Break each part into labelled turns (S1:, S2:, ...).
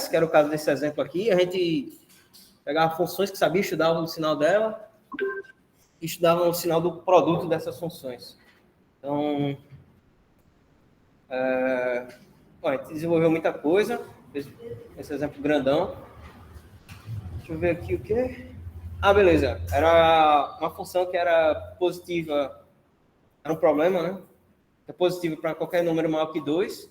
S1: que era o caso desse exemplo aqui, a gente pegava funções que sabia, estudava o sinal dela, e estudava o sinal do produto dessas funções. Então, bom, a gente desenvolveu muita coisa, esse exemplo grandão. Deixa eu ver aqui o que. Ah, beleza. Era uma função que era positiva, era um problema, né? É positiva para qualquer número maior que 2,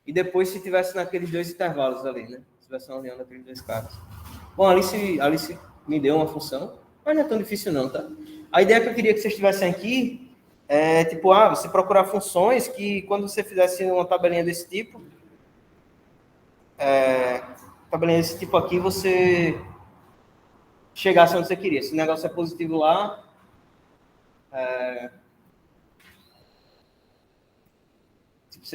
S1: e depois se tivesse naqueles dois intervalos ali, né? Se tivesse uma união daqueles dois caras. Bom, Alice me deu uma função, mas não é tão difícil não, tá? A ideia que eu queria que vocês tivessem aqui é, tipo, você procurar funções que, quando você fizesse uma tabelinha desse tipo, aqui, você chegasse onde você queria. Se o negócio é positivo lá, tipo,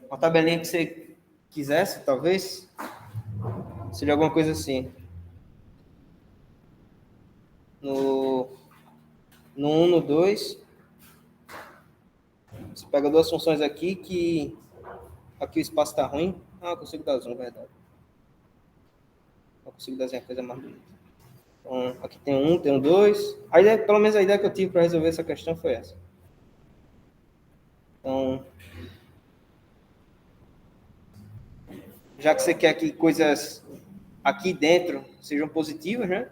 S1: uma tabelinha que você quisesse, talvez, seria alguma coisa assim. No 1, no 2, você pega duas funções aqui que aqui o espaço está ruim. Ah, eu consigo dar zoom, verdade. Eu consigo desenhar coisa mais bonita. Então, aqui tem um, tem um 2. A ideia, pelo menos a ideia que eu tive para resolver essa questão foi essa. Então, já que você quer que coisas aqui dentro sejam positivas, né?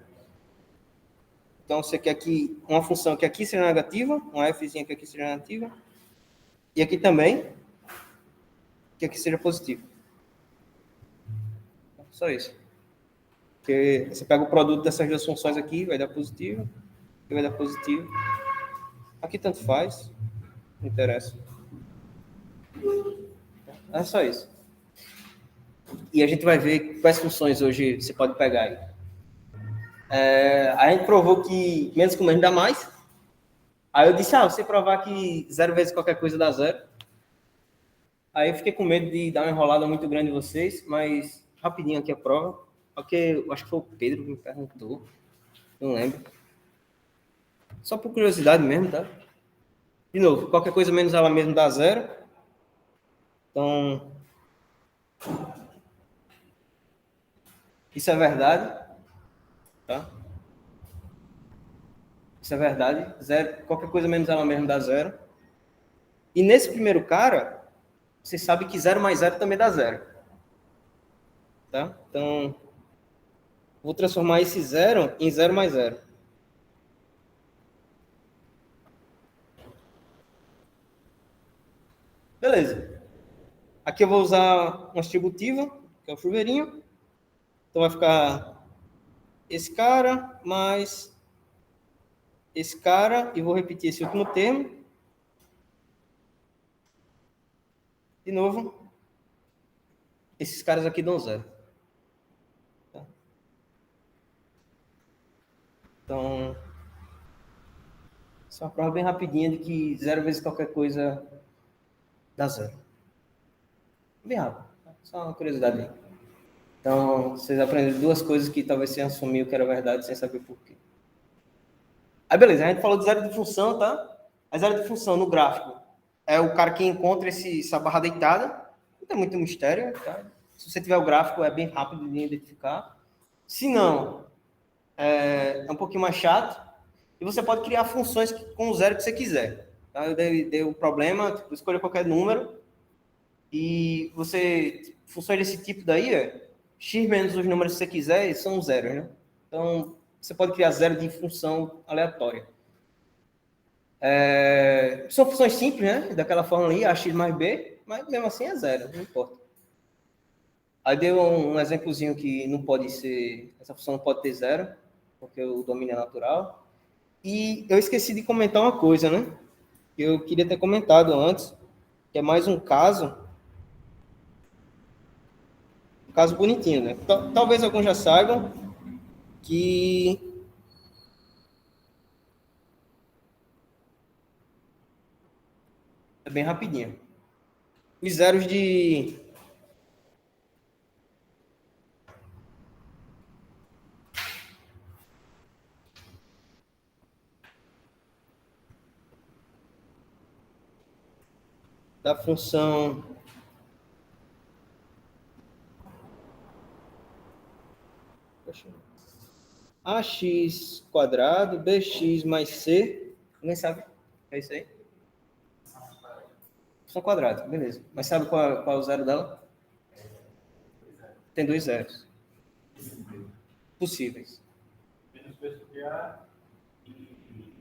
S1: Então, você quer que uma função que aqui seja negativa, uma fzinha que aqui seja negativa, e aqui também, que aqui seja positivo. Só isso. Porque você pega o produto dessas duas funções aqui, vai dar positivo, aqui vai dar positivo. Aqui tanto faz, não interessa. É só isso. E a gente vai ver quais funções hoje você pode pegar aí. A gente provou que menos com menos dá mais. Aí eu disse, você provar que 0 vezes qualquer coisa dá 0. Aí eu fiquei com medo de dar uma enrolada muito grande em vocês, mas rapidinho aqui a prova. Porque eu acho que foi o Pedro que me perguntou. Não lembro. Só por curiosidade mesmo, tá? De novo, qualquer coisa menos ela mesmo dá 0. Então, isso é verdade, tá? Isso é verdade. 0, qualquer coisa menos ela mesmo dá 0. E nesse primeiro cara, você sabe que 0 mais 0 também dá 0. Tá? Então, vou transformar esse 0 em 0 mais 0. Beleza. Aqui eu vou usar uma distributiva, que é o chuveirinho. Então vai ficar esse cara mais esse cara, e vou repetir esse último termo. De novo, esses caras aqui dão 0. Tá? Então, essa é uma prova bem rapidinha de que 0 vezes qualquer coisa dá 0. Bem rápido. Só uma curiosidade aí. Então, vocês aprenderam duas coisas que talvez você assumiu que era verdade sem saber por quê. Aí, beleza, a gente falou de zero de função, tá? A zero de função no gráfico é o cara que encontra essa barra deitada. Não tem muito mistério, tá? Se você tiver o gráfico, é bem rápido de identificar. Se não, é um pouquinho mais chato. E você pode criar funções com o zero que você quiser. Tá? Eu dei um problema, tipo, escolha qualquer número. E você, funções desse tipo daí, x menos os números que você quiser, são zeros, né? Então, você pode criar zero de função aleatória. São funções simples, né? Daquela forma ali, ax mais b, mas mesmo assim é zero, não importa. Aí deu um exemplozinho que não pode ser, essa função não pode ter zero, porque o domínio é natural. E eu esqueci de comentar uma coisa, né? Que eu queria ter comentado antes, que é mais um caso bonitinho, né? Talvez alguns já saibam que é bem rapidinho. Os zeros da função AX quadrado, BX mais C. Ninguém sabe? É isso aí? Função quadrada, beleza. Mas sabe qual é o zero dela? Tem 2 zeros. Possíveis.
S2: Menos B sobre A e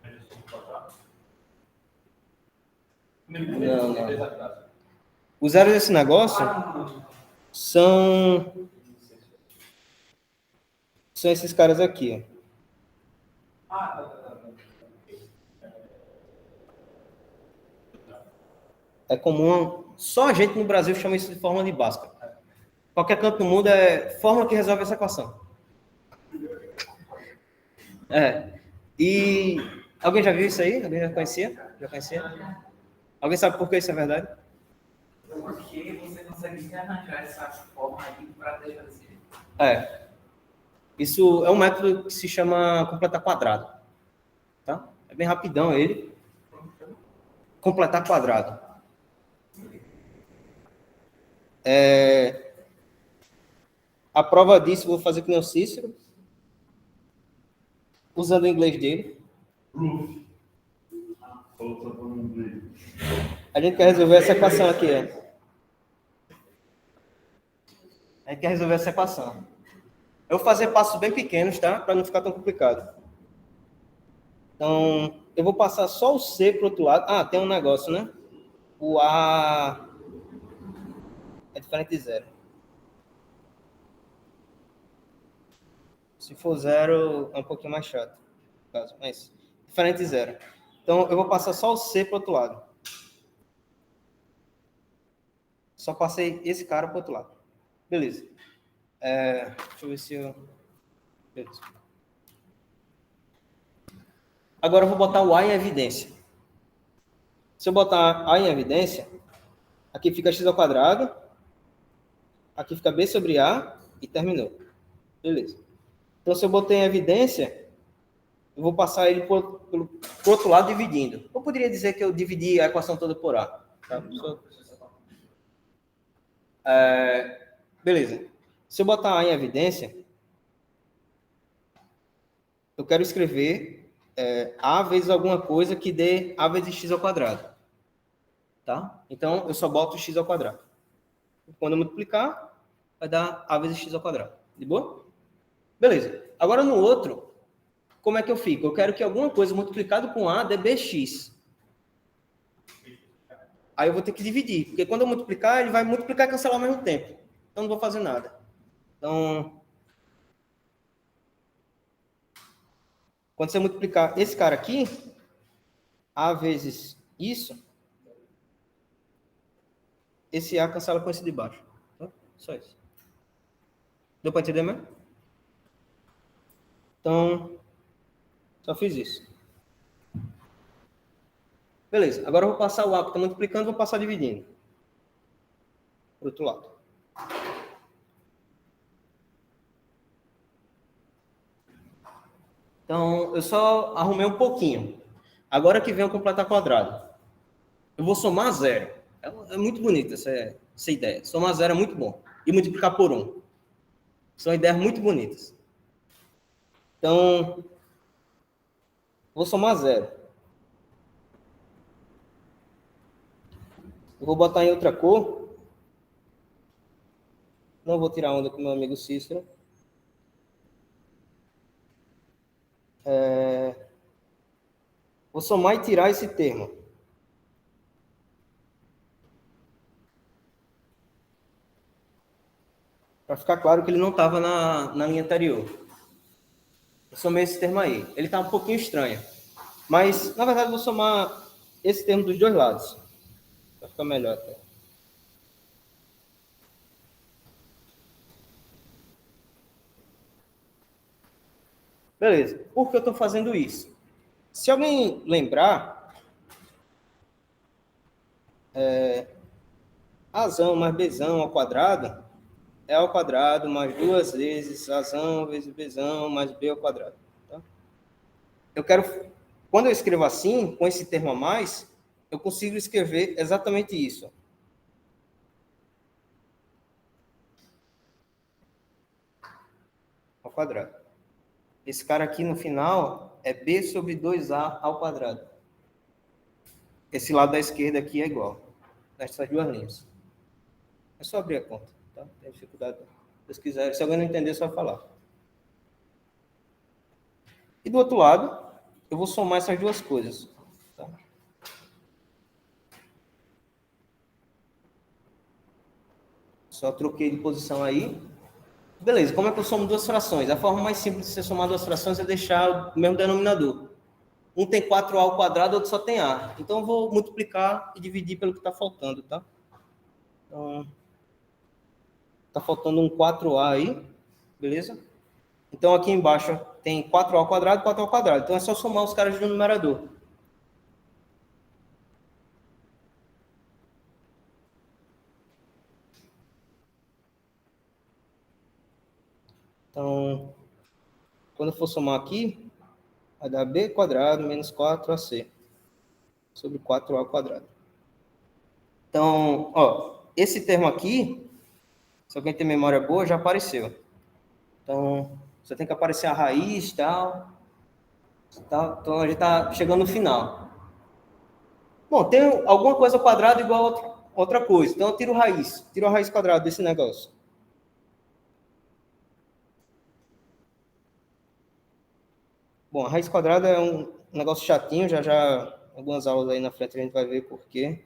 S2: menos C quadrado.
S1: Não. Os zeros desse negócio são esses caras aqui. É comum, só a gente no Brasil chama isso de fórmula de Bhaskara. Qualquer canto do mundo é fórmula que resolve essa equação. E alguém já viu isso aí? Alguém já conhecia? Alguém sabe por que isso é verdade?
S3: Porque você consegue arranjar essa forma aí para deixar desse jeito.
S1: Isso é um método que se chama completar quadrado. Tá? É bem rapidão ele. Completar quadrado. A prova disso, vou fazer com o Cícero, usando o inglês dele. A gente quer resolver essa equação aqui. A gente quer resolver essa equação. Eu vou fazer passos bem pequenos, tá? Para não ficar tão complicado. Então, eu vou passar só o C para o outro lado. Tem um negócio, né? O A é diferente de zero. Se for zero, é um pouquinho mais chato. Mas diferente de zero. Então, eu vou passar só o C para o outro lado. Só passei esse cara para o outro lado. Beleza. Deixa eu ver se eu... Beleza. Agora eu vou botar o A em evidência. Se eu botar A em evidência, aqui fica x ao quadrado, aqui fica B sobre A e terminou. Beleza. Então, se eu botei em evidência, eu vou passar ele pro outro lado dividindo. Eu poderia dizer que eu dividi a equação toda por A. Tá? Beleza. Se eu botar A em evidência, eu quero escrever A vezes alguma coisa que dê A vezes x ao quadrado. Tá? Então, eu só boto x ao quadrado. Quando eu multiplicar, vai dar A vezes x ao quadrado. De boa? Beleza. Agora, no outro, como é que eu fico? Eu quero que alguma coisa multiplicado com A dê bx. Aí eu vou ter que dividir, porque quando eu multiplicar, ele vai multiplicar e cancelar ao mesmo tempo. Então, não vou fazer nada. Então, quando você multiplicar esse cara aqui, A vezes isso, esse A cancela com esse de baixo. Tá? Só isso. Deu para entender mesmo? Então, só fiz isso. Beleza. Agora eu vou passar o A que está multiplicando, vou passar dividindo. Para o outro lado. Então, eu só arrumei um pouquinho. Agora que vem o completar quadrado. Eu vou somar zero. É muito bonita essa ideia. Somar zero é muito bom. E multiplicar por 1. São ideias muito bonitas. Então, vou somar zero. Eu vou botar em outra cor. Não vou tirar onda com meu amigo Cícero. Vou somar e tirar esse termo. Para ficar claro que ele não estava na linha anterior. Eu somei esse termo aí. Ele está um pouquinho estranho. Mas, na verdade, eu vou somar esse termo dos dois lados. Para ficar melhor até. Beleza. Por que eu estou fazendo isso? Se alguém lembrar, Azão mais Bzão ao quadrado é ao quadrado mais 2 vezes Azão vezes Bzão mais B ao quadrado. Tá? Quando eu escrevo assim, com esse termo a mais, eu consigo escrever exatamente isso. quadrado. Esse cara aqui no final é b sobre 2a ao quadrado. Esse lado da esquerda aqui é igual. Nessas duas linhas. É só abrir a conta, tá? Não tem dificuldade. Se vocês quiserem, se alguém não entender, é só falar. E do outro lado, eu vou somar essas duas coisas. Tá? Só troquei de posição aí. Beleza, como é que eu somo duas frações? A forma mais simples de você somar duas frações é deixar o mesmo denominador. Um tem 4a ao quadrado, outro só tem a. Então, eu vou multiplicar e dividir pelo que está faltando, tá? Então, está faltando um 4a aí, beleza? Então, aqui embaixo tem 4a ao quadrado, 4a ao quadrado. Então, é só somar os caras do numerador. Então, quando eu for somar aqui, vai dar b quadrado menos 4ac sobre 4a ao quadrado. Então, ó, esse termo aqui, se alguém tem memória boa, já apareceu. Então, você tem que aparecer a raiz e tal. Então, a gente está chegando no final. Bom, tem alguma coisa ao quadrado igual a outra coisa. Então, eu tiro a raiz quadrada desse negócio. Bom, a raiz quadrada é um negócio chatinho, já algumas aulas aí na frente a gente vai ver por quê.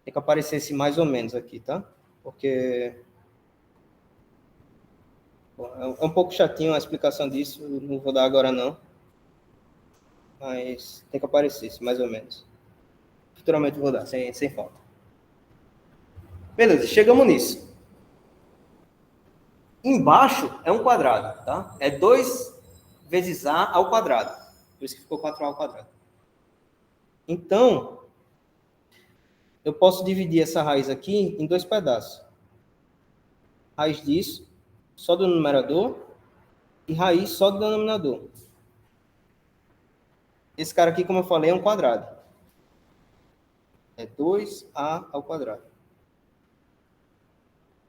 S1: Tem que aparecer esse mais ou menos aqui, tá? Porque bom, é um pouco chatinho a explicação disso, não vou dar agora não. Mas tem que aparecer esse mais ou menos. Futuramente vou dar, sem falta. Beleza, chegamos nisso. Embaixo é um quadrado, tá? É 2 vezes a ao quadrado. Por isso que ficou 4a ao quadrado. Então, eu posso dividir essa raiz aqui em dois pedaços. Raiz disso, só do numerador, e raiz só do denominador. Esse cara aqui, como eu falei, é um quadrado. É 2a ao quadrado.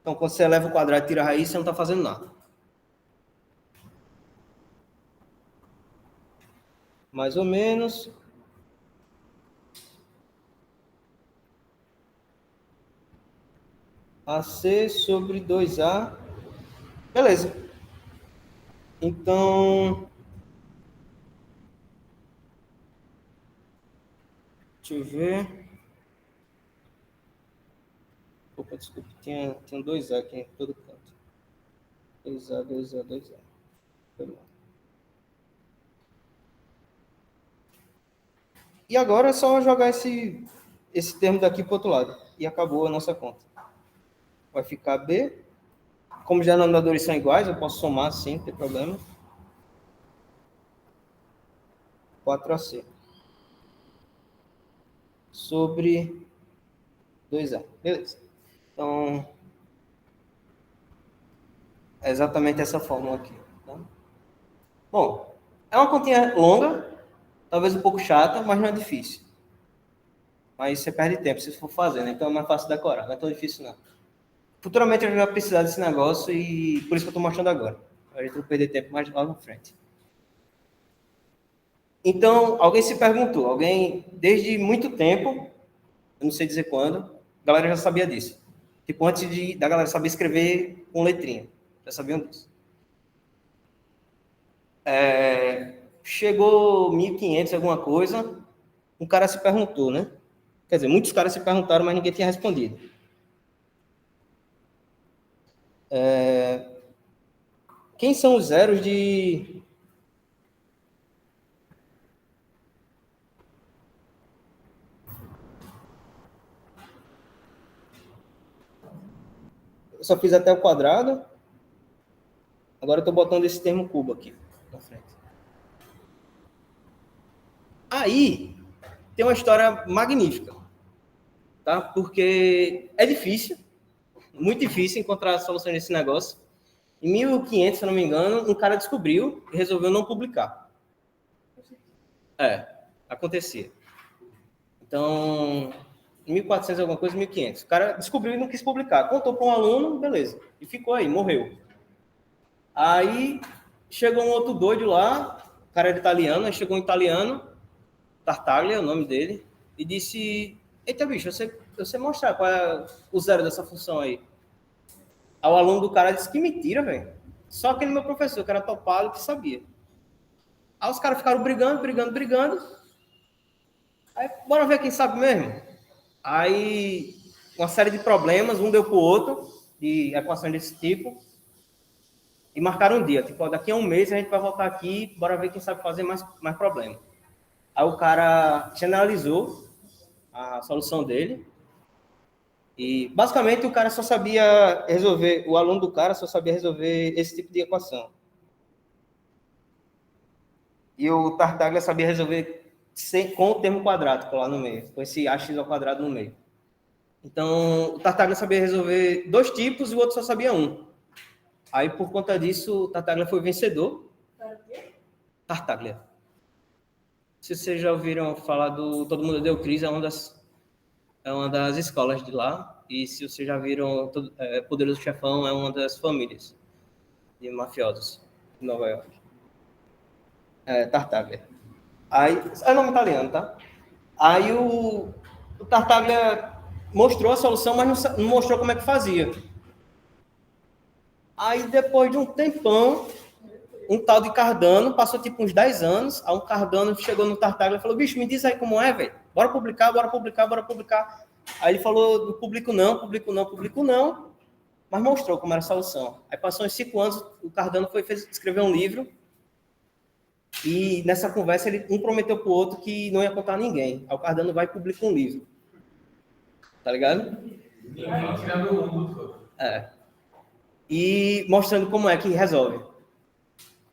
S1: Então, quando você eleva o quadrado e tira a raiz, você não está fazendo nada. Mais ou menos. AC sobre 2A. Beleza. Então, deixa eu ver. Opa, desculpa. Tinha 2A aqui em todo canto. 2A, 2A, 2A. Foi mal. E agora é só jogar esse termo daqui para o outro lado. E acabou a nossa conta. Vai ficar B. Como os denominadores são iguais, eu posso somar sim, não tem problema. 4AC. Sobre 2A. Beleza. Então, é exatamente essa fórmula aqui. Tá? Bom, é uma continha longa, talvez um pouco chata, mas não é difícil. Mas você perde tempo se for fazendo, então é mais fácil decorar, não é tão difícil não. Futuramente eu já vou precisar desse negócio e por isso que eu estou mostrando agora. A gente não perder tempo mais lá na frente. Então, alguém se perguntou, alguém, desde muito tempo, eu não sei dizer quando, a galera já sabia disso. Tipo, antes da galera saber escrever com letrinha. Já sabiam disso. Chegou 1500, alguma coisa, um cara se perguntou, né? Quer dizer, muitos caras se perguntaram, mas ninguém tinha respondido. Quem são os zeros de... Eu só fiz até o quadrado. Agora eu estou botando esse termo cubo aqui na frente. Aí, tem uma história magnífica, tá? Porque é difícil, muito difícil encontrar soluções nesse negócio. Em 1500, se eu não me engano, um cara descobriu e resolveu não publicar. Acontecia. Então, 1400 alguma coisa, 1500. O cara descobriu e não quis publicar. Contou para um aluno, beleza. E ficou aí, morreu. Aí, chegou um outro doido lá, o cara era italiano, aí chegou um italiano, Tartaglia é o nome dele, e disse, eita bicho, você mostrar qual é o zero dessa função aí. Aí o aluno do cara disse, que mentira, velho. Só aquele meu professor, que era topado, que sabia. Aí os caras ficaram brigando. Aí, bora ver quem sabe mesmo. Aí, uma série de problemas, um deu pro outro, de equações desse tipo, e marcaram um dia. Tipo, ó, daqui a um mês a gente vai voltar aqui, bora ver quem sabe fazer mais problema. Aí o cara generalizou a solução dele, e basicamente o cara só sabia resolver, o aluno do cara só sabia resolver esse tipo de equação. E o Tartaglia sabia resolver com o termo quadrático lá no meio, com esse ax ao quadrado no meio. Então, o Tartaglia sabia resolver 2 tipos e o outro só sabia um. Aí, por conta disso, o Tartaglia foi vencedor. Tartaglia. Se vocês já ouviram falar do Todo Mundo Deu Crise, é uma das escolas de lá. E se vocês já viram Poderoso Chefão, é uma das famílias de mafiosos de Nova York. Tartaglia. Aí, é nome italiano, tá? Aí o Tartaglia mostrou a solução, mas não mostrou como é que fazia. Aí, depois de um tempão, um tal de Cardano, passou tipo uns 10 anos, aí um Cardano chegou no Tartaglia e falou, bicho, me diz aí como é, velho. Bora publicar. Aí ele falou, não publico não, mas mostrou como era a solução. Aí passou uns 5 anos, o Cardano escreveu um livro, e nessa conversa um prometeu pro outro que não ia contar a ninguém. Aí o Cardano vai e publica um livro. Tá ligado? E mostrando como é que resolve.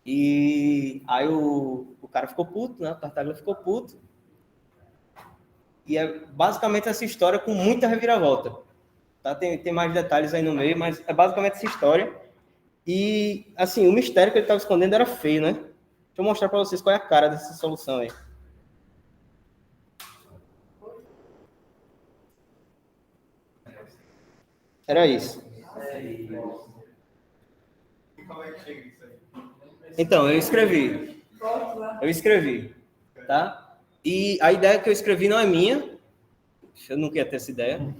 S1: E aí o cara ficou puto, né? O Tartaglia ficou puto. E é basicamente essa história com muita reviravolta. Tá? Tem mais detalhes aí no meio, mas é basicamente essa história. E, assim, o mistério que ele estava escondendo era feio, né? Deixa eu mostrar para vocês qual é a cara dessa solução aí. Era isso. Então, eu escrevi, tá? E a ideia que eu escrevi não é minha, eu nunca ia ter essa ideia,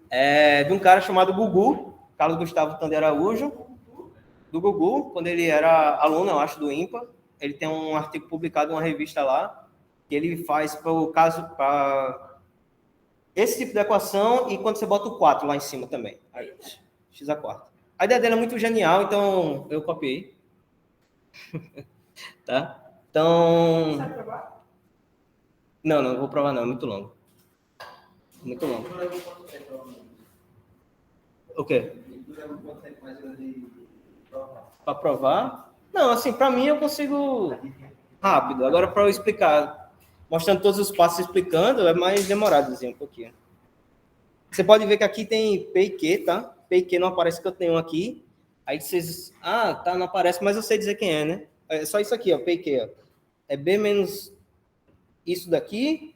S1: é de um cara chamado Gugu, Carlos Gustavo Tande Araújo, do Gugu, quando ele era aluno, eu acho, do IMPA, ele tem um artigo publicado em uma revista lá, que ele faz para esse tipo de equação e quando você bota o 4 lá em cima também, aí, x a quarta. A ideia dele é muito genial, então eu copiei. Tá? Então... Você vai provar? Não vou provar não, é muito longo. Muito longo. O quê? Para provar? Não, assim, para mim eu consigo rápido. Agora, para eu explicar, mostrando todos os passos explicando, é mais demorado um pouquinho. Você pode ver que aqui tem P e Q, tá? P e Q não aparece que eu tenho aqui. Aí vocês... tá, não aparece, mas eu sei dizer quem é, né? É só isso aqui, ó, P e Q, ó. É B menos isso daqui.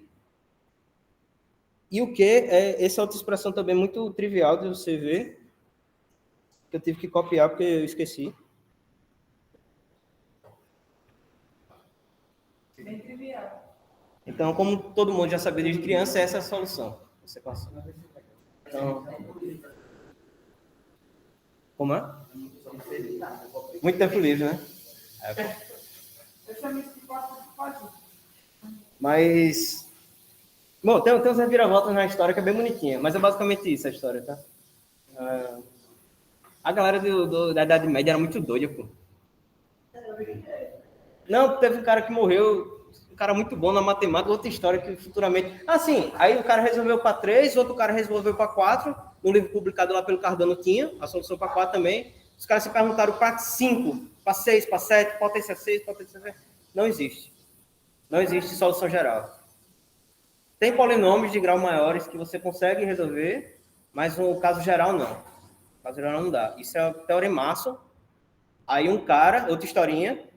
S1: E o Q é essa outra expressão também muito trivial de você ver. Que eu tive que copiar porque eu esqueci. Bem trivial. Então, como todo mundo já sabia desde criança, essa é a solução. Você passa. Então, como é? Muito tempo livre, né? Mas, bom, tem uns reviravoltas na história que é bem bonitinha, mas é basicamente isso a história, tá? A galera da Idade Média era muito doida, pô. Não, teve um cara que morreu, um cara muito bom na matemática, outra história que futuramente... sim, aí o cara resolveu para 3, outro cara resolveu para 4, no livro publicado lá pelo Cardano tinha, a solução para 4 também. Os caras se perguntaram para 5, para 6, para 7, potência 6, potência 7. Não existe. Não existe solução geral. Tem polinômios de grau maiores que você consegue resolver, mas no caso geral não. No caso geral não dá. Isso é o teoremaço. Aí um cara, outra historinha,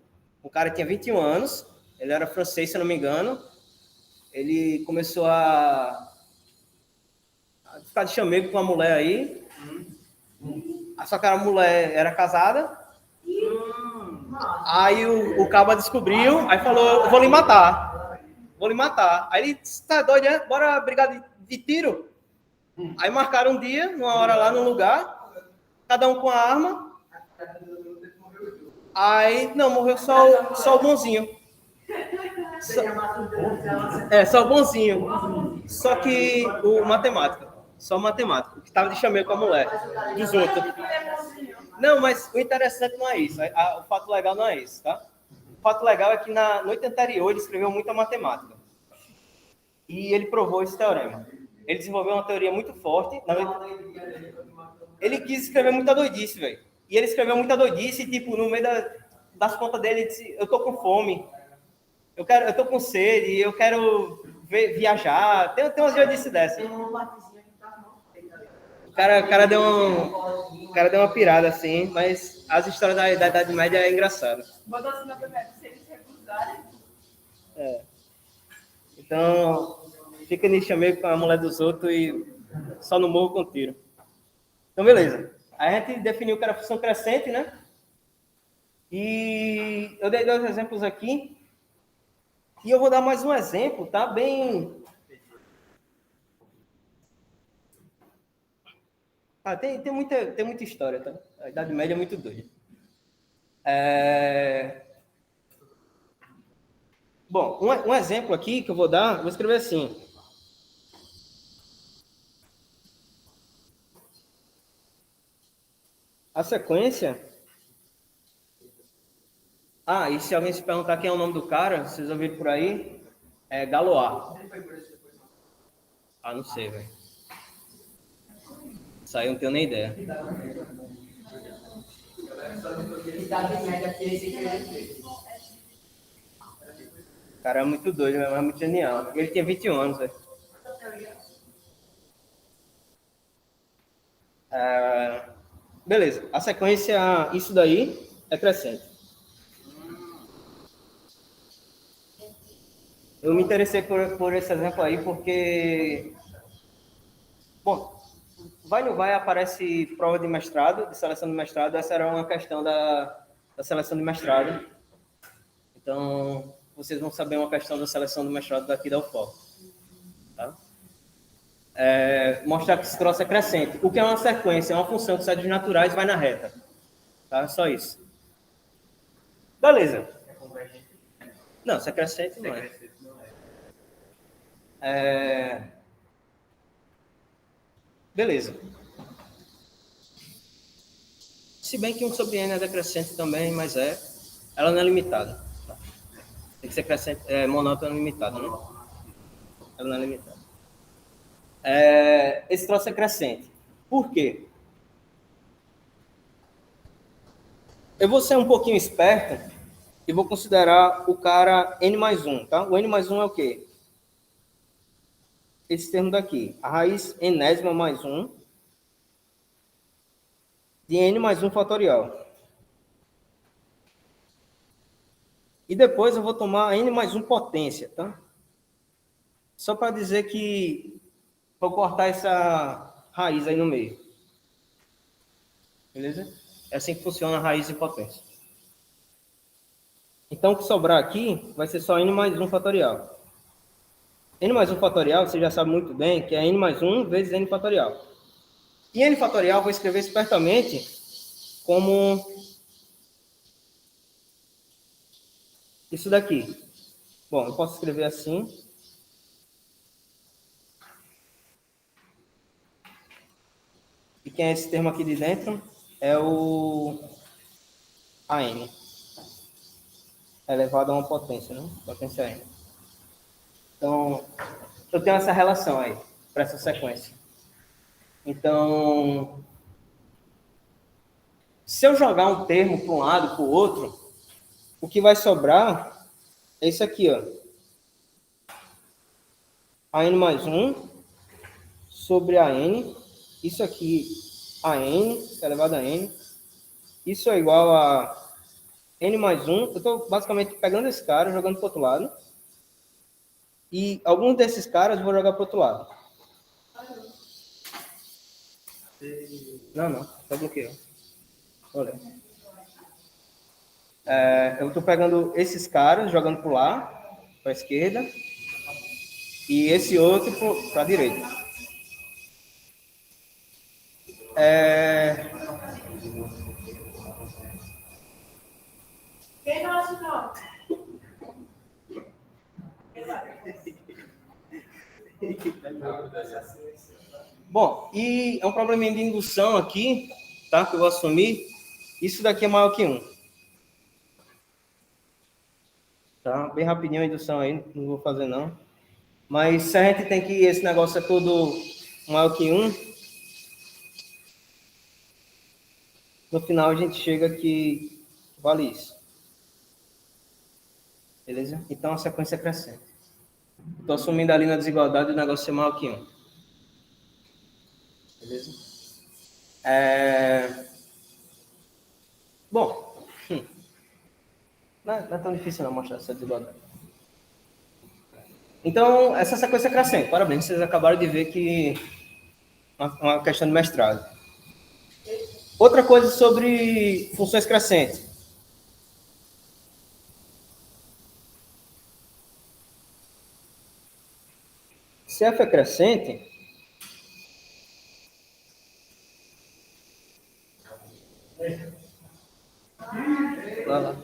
S1: um cara tinha 21 anos, ele era francês, se não me engano, ele começou a ficar de chamego com uma mulher aí, só que a mulher era casada, Aí o caba descobriu, aí falou, eu vou lhe matar. Vou lhe matar. Aí ele disse, tá doido, né? Bora brigar de tiro? Aí marcaram um dia, uma hora lá no lugar, cada um com a arma. Aí, não, morreu só o bonzinho. Só o bonzinho. Só que o matemático. Só o matemático, que tava de chameio com a mulher. Dos outros. Não, mas o interessante não é isso. O fato legal não é isso, tá? O fato legal é que na noite anterior ele escreveu muita matemática. E ele provou esse teorema. Ele desenvolveu uma teoria muito forte. Ele quis escrever muita doidice, velho. E ele escreveu muita doidice e, tipo, no meio das contas dele, ele disse, eu tô com fome. Eu tô com sede, eu quero viajar. Tem umas doidices dessas. O cara deu uma pirada, assim, mas as histórias da Idade Média é engraçado.
S4: Botou assim na primeira, se eles recusarem.
S1: Então, fica nisso chamei com a mulher dos outros e só no morro com tiro. Então, beleza. A gente definiu que era função crescente, né? E eu dei 2 exemplos aqui. E eu vou dar mais um exemplo, tá? Bem... tem muita história, tá? A Idade Média é muito doida. Bom, um exemplo aqui que eu vou dar, vou escrever assim. A sequência... e se alguém se perguntar quem é o nome do cara, vocês ouviram por aí, é Galois. Não sei, velho. Isso aí eu não tenho nem ideia. O cara é muito doido, é muito genial. Ele tinha 21 anos, velho. Beleza. A sequência, isso daí é crescente. Eu me interessei por esse exemplo aí porque... Bom, vai no vai aparece prova de mestrado, de seleção de mestrado. Essa era uma questão da seleção de mestrado. Então, vocês vão saber uma questão da seleção do mestrado daqui da UFOP. Tá? Mostrar que esse troço é crescente. O que é uma sequência? É uma função que sai dos naturais e vai na reta. Tá? Só isso. Beleza. Não, se é crescente, não é. Beleza. Se bem que um sobre N é decrescente também, mas ela não é limitada. Tá? Tem que ser crescente, monótona limitada, né? Ela não é limitada. Esse troço é crescente. Por quê? Eu vou ser um pouquinho esperto e vou considerar o cara N mais 1, tá? O N mais 1 é o quê? Esse termo daqui. A raiz enésima mais 1 de N mais 1 fatorial. E depois eu vou tomar N mais 1 potência, tá? Só para dizer que vou cortar essa raiz aí no meio. Beleza? É assim que funciona a raiz e potência. Então, o que sobrar aqui vai ser só N mais 1 fatorial. N mais 1 fatorial, você já sabe muito bem que é N mais 1 vezes N fatorial. E N fatorial eu vou escrever espertamente como isso daqui. Bom, eu posso escrever assim. E quem é esse termo aqui de dentro? É o AN. Elevado a uma potência, né? Potência N. Então, eu tenho essa relação aí, para essa sequência. Então, se eu jogar um termo para um lado, para o outro, o que vai sobrar é isso aqui, ó. A N mais 1 sobre a N. Isso aqui, a N, elevado a N. Isso é igual a N mais 1. Eu estou basicamente pegando esse cara, jogando para o outro lado. E alguns desses caras eu vou jogar para o outro lado. Não, só bloqueou. Olha. Eu estou pegando esses caras, jogando para lá, para a esquerda, e esse outro para a direita.
S4: Quem não acha não?
S1: Bom, e é um probleminha de indução aqui, tá? Que eu vou assumir. Isso daqui é maior que 1. Tá? Bem rapidinho a indução aí, não vou fazer não. Mas se a gente tem que esse negócio é todo maior que 1, no final a gente chega que vale isso. Beleza? Então a sequência é crescente. Estou assumindo ali na desigualdade o negócio é maior que 1. Beleza? Bom, não é tão difícil não mostrar essa desigualdade. Então, essa sequência é crescente. Parabéns, vocês acabaram de ver que é uma questão de mestrado. Outra coisa sobre funções crescentes. Se f é crescente, lá.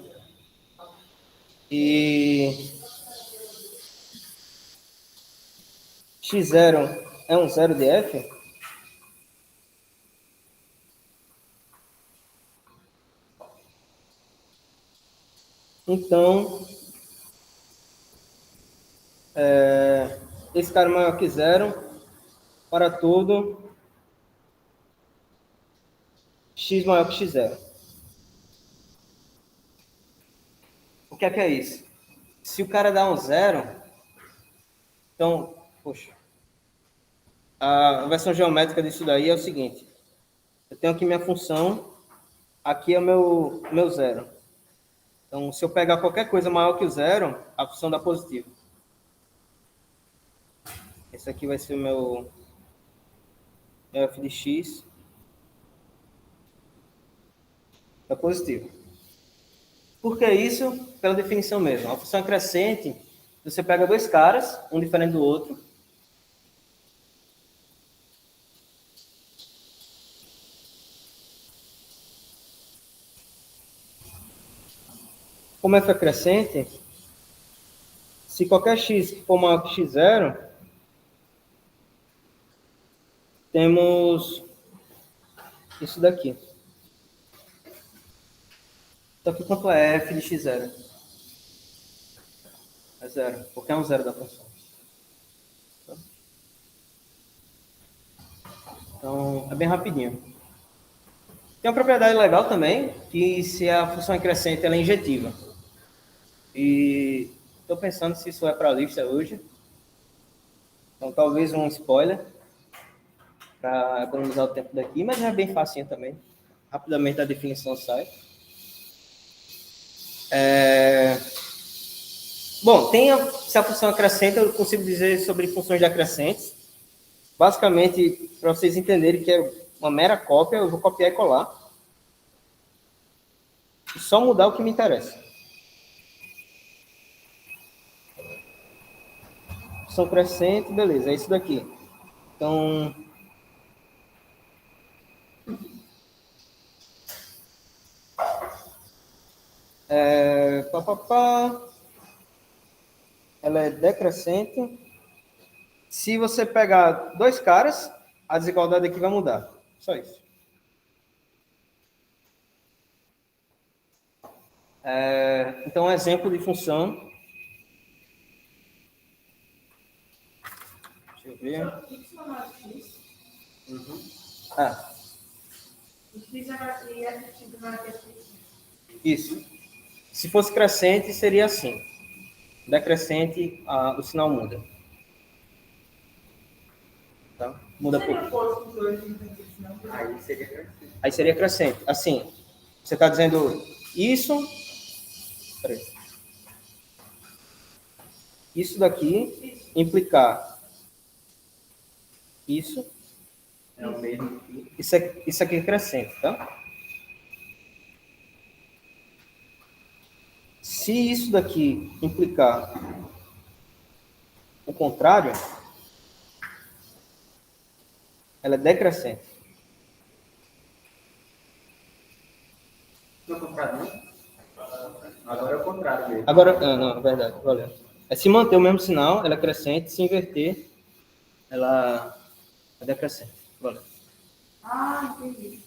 S1: E x0 é um zero de f, então esse cara é maior que zero para todo x maior que x0. O que é isso? Se o cara dá um zero, então, poxa, a versão geométrica disso daí é o seguinte: eu tenho aqui minha função, aqui é o meu zero. Então, se eu pegar qualquer coisa maior que o zero, a função dá positivo. Esse aqui vai ser o meu f de x. Dá positivo. Por que isso? Pela definição mesmo. A função crescente, você pega dois caras, um diferente do outro. Como f é crescente, se qualquer x for maior que x0, temos isso daqui. Então, aqui quanto é f de x0? É zero, porque é um zero da função. Então, é bem rapidinho. Tem uma propriedade legal também, que se a função é crescente, ela é injetiva. E estou pensando se isso é para a lista hoje. Então, talvez um spoiler, para economizar o tempo daqui, mas é bem facinho também. Rapidamente a definição sai. Bom, se a função é crescente, eu consigo dizer sobre funções de acrescentes. Basicamente, para vocês entenderem que é uma mera cópia, eu vou copiar e colar. E só mudar o que me interessa. Função crescente, beleza, é isso daqui. Então, ela é decrescente. Se você pegar dois caras, a desigualdade aqui vai mudar. Só isso. Então, um exemplo de função. Deixa eu ver.
S4: Y maior que x. X é maior que f de maior que x.
S1: Isso. Se fosse crescente, seria assim. Decrescente, o sinal muda. Tá? Muda por... Aí seria crescente. Assim, você está dizendo isso... Peraí. Isso daqui implicar isso.
S3: É o mesmo.
S1: Isso aqui é crescente, tá? Se isso daqui implicar o contrário, ela é decrescente.
S3: Não comprar não? Agora é o contrário mesmo.
S1: Agora, não, é verdade, valeu. É se manter o mesmo sinal, ela é crescente, se inverter, ela é decrescente. Valeu.
S4: Ah, entendi.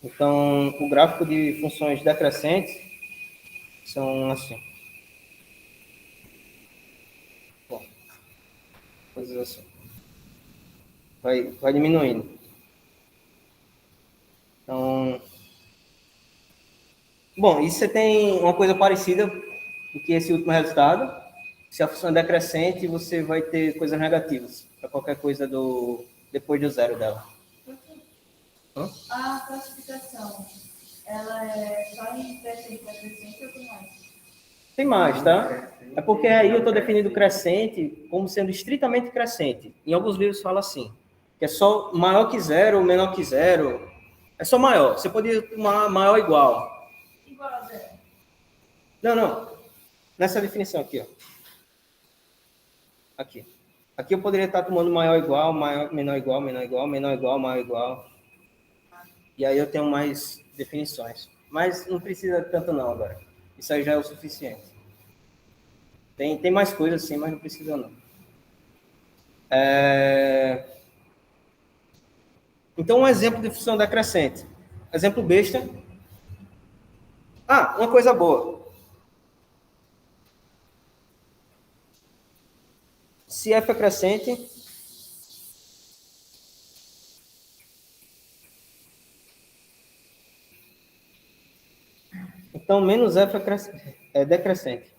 S1: Então, o gráfico de funções decrescentes são assim. Bom, coisas assim. Vai diminuindo. Então, bom, e você tem uma coisa parecida do que esse último resultado. Se a função é decrescente, você vai ter coisas negativas para qualquer coisa depois do zero dela. Hã?
S4: A classificação, ela é só em crescente, decrescente ou tem mais?
S1: Tem mais, tá? É porque aí eu estou definindo crescente como sendo estritamente crescente. Em alguns livros fala assim, que é só maior que zero ou menor que zero. É só maior. Você poderia tomar maior ou igual.
S4: Igual a zero.
S1: Não. Nessa definição aqui, ó. Aqui. Aqui eu poderia estar tomando maior ou igual, menor igual, menor igual, menor igual, maior igual. E aí eu tenho mais definições. Mas não precisa tanto não agora. Isso aí já é o suficiente. Tem mais coisas sim, mas não precisa não. Então, um exemplo de função decrescente. Exemplo besta. Ah, uma coisa boa. Se f é crescente, então menos f é decrescente.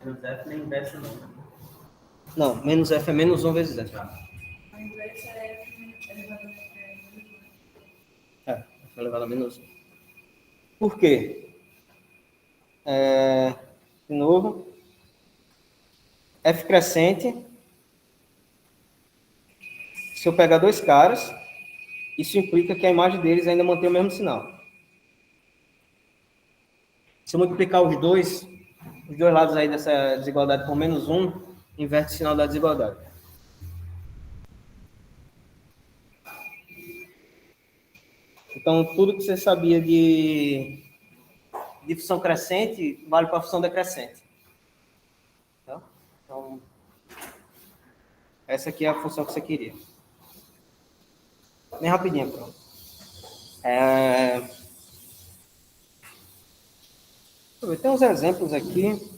S3: Menos F nem inverso não.
S1: Não, menos f é menos 1 vezes f.
S4: A inversa é elevado a
S1: F elevado a menos 1. Por quê? De novo. F crescente. Se eu pegar dois caras, isso implica que a imagem deles ainda mantém o mesmo sinal. Se eu multiplicar os dois lados aí dessa desigualdade por menos 1, inverte o sinal da desigualdade. Então, tudo que você sabia de função crescente vale para a função decrescente. Tá? Então, essa aqui é a função que você queria. Bem rapidinho, pronto. Tem uns exemplos aqui.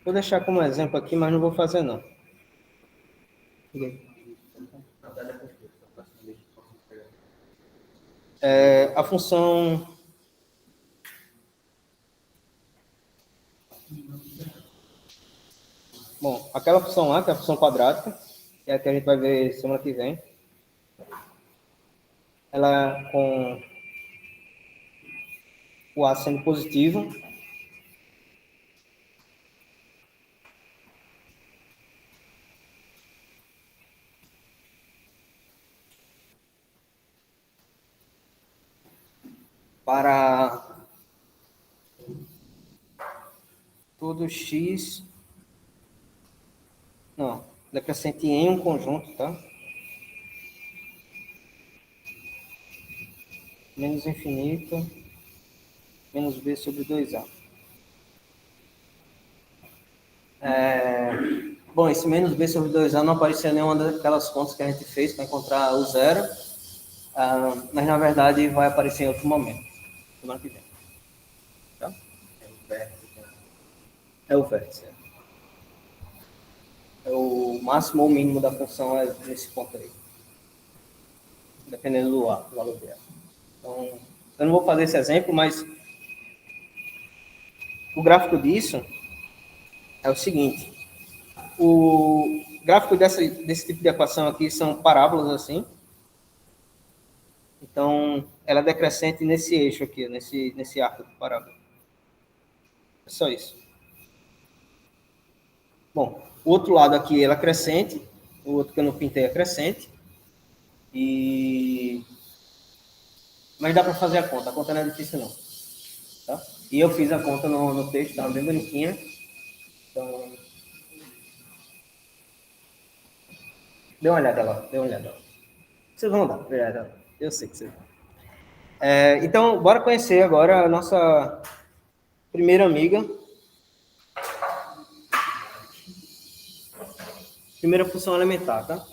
S1: Vou deixar como exemplo aqui, mas não vou fazer não. A função... Bom, aquela função lá, que é a função quadrática, que é a que a gente vai ver semana que vem. Ela com o A sendo positivo. Para todo x... Não, decrescente em um conjunto, tá? Menos infinito, menos b sobre 2a. Bom, esse menos b sobre 2a não apareceu em nenhuma daquelas contas que a gente fez para encontrar o zero, mas na verdade vai aparecer em outro momento, semana que vem. Tá? É o vértice. O máximo ou mínimo da função é nesse ponto aí. Dependendo do valor dela. Então, eu não vou fazer esse exemplo, mas o gráfico disso é o seguinte. O gráfico desse tipo de equação aqui são parábolas assim. Então, ela é decrescente nesse eixo aqui, nesse arco de parábola. É só isso. Bom, o outro lado aqui ele é crescente, o outro que eu não pintei é crescente. Mas dá para fazer a conta não é difícil não. Tá? E eu fiz a conta no texto, estava bem bonitinha. Então, dê uma olhada lá, dê uma olhada lá. Vocês vão dar, olhada. Eu sei que vocês vão. Então, bora conhecer agora a nossa primeira amiga. Primeira função elementar, tá?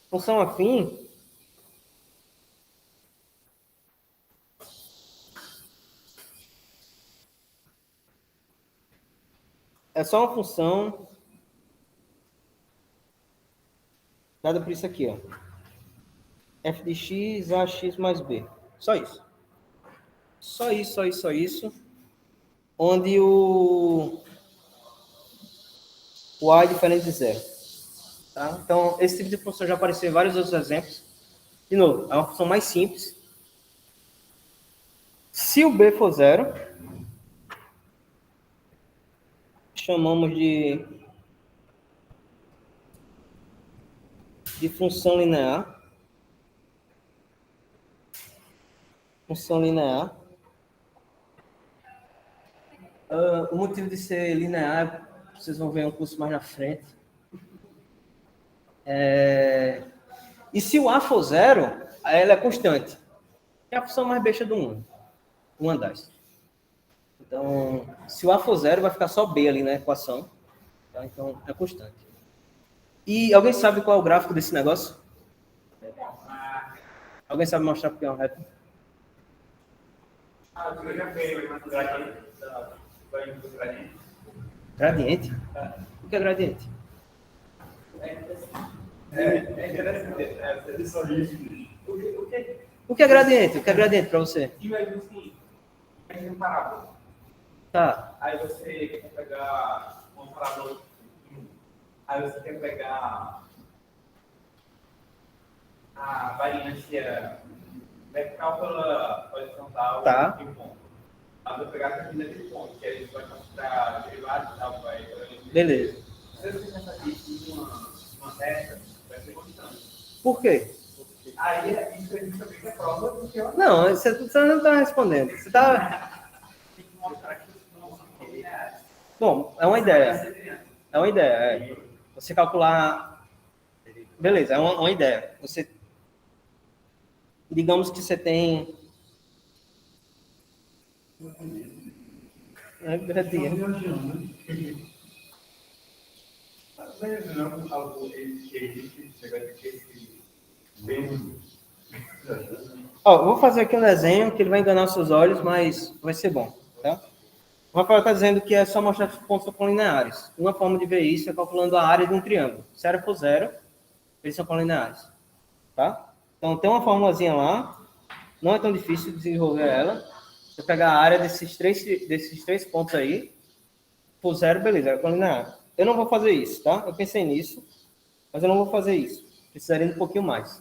S1: Função afim é só uma função dada por isso aqui, ó. F de x a x mais b. Só isso. Só isso. Onde o a é diferente de zero. Tá? Então, esse tipo de função já apareceu em vários outros exemplos. De novo, é uma função mais simples. Se o b for zero, chamamos de função linear. Função linear. O motivo de ser linear, vocês vão ver um curso mais na frente. E se o a for zero, ela é constante. É a função mais besta do mundo. Uma das. Então, se o a for zero, vai ficar só b ali na equação. Tá? Então, é constante. E alguém sabe qual é o gráfico desse negócio? Alguém sabe mostrar porque é um reto?
S2: Eu já veio, mas
S1: Gradiente? O que é gradiente?
S2: é interessante. É só isso.
S1: O que é gradiente? O que é gradiente para você?
S2: Imagina assim, imagina um parábola.
S1: Tá.
S2: Aí você quer pegar uma parábola. Aí você quer pegar a variância vertical pela horizontal
S1: Tá.
S2: e o ponto. Aí você pegar a caminha daquele ponto, que aí você vai considerar derivado e tal, vai.
S1: Beleza.
S2: Se você pensar isso em uma reta, vai ser constante.
S1: Por quê?
S2: Aí isso aí também é prova do que eu
S1: Não, você não está respondendo. Você está...
S2: tenho que mostrar que isso não são lineares.
S1: Bom, é uma ideia. É uma ideia. Você calcular... Beleza, é uma ideia. Você... Digamos que você tem... É gradiente. Ó, eu vou fazer aqui um desenho que ele vai enganar os seus olhos, mas vai ser bom, tá? O Rafael está dizendo que é só mostrar que os pontos são lineares. Uma forma de ver isso é calculando a área de um triângulo. Se a área for zero, eles são lineares, tá? Então, tem uma formulazinha lá, não é tão difícil desenvolver ela. Você pega a área desses três pontos aí, for zero, beleza, é linear. Eu não vou fazer isso, tá? Eu pensei nisso, mas eu não vou fazer isso. Precisaria de um pouquinho mais.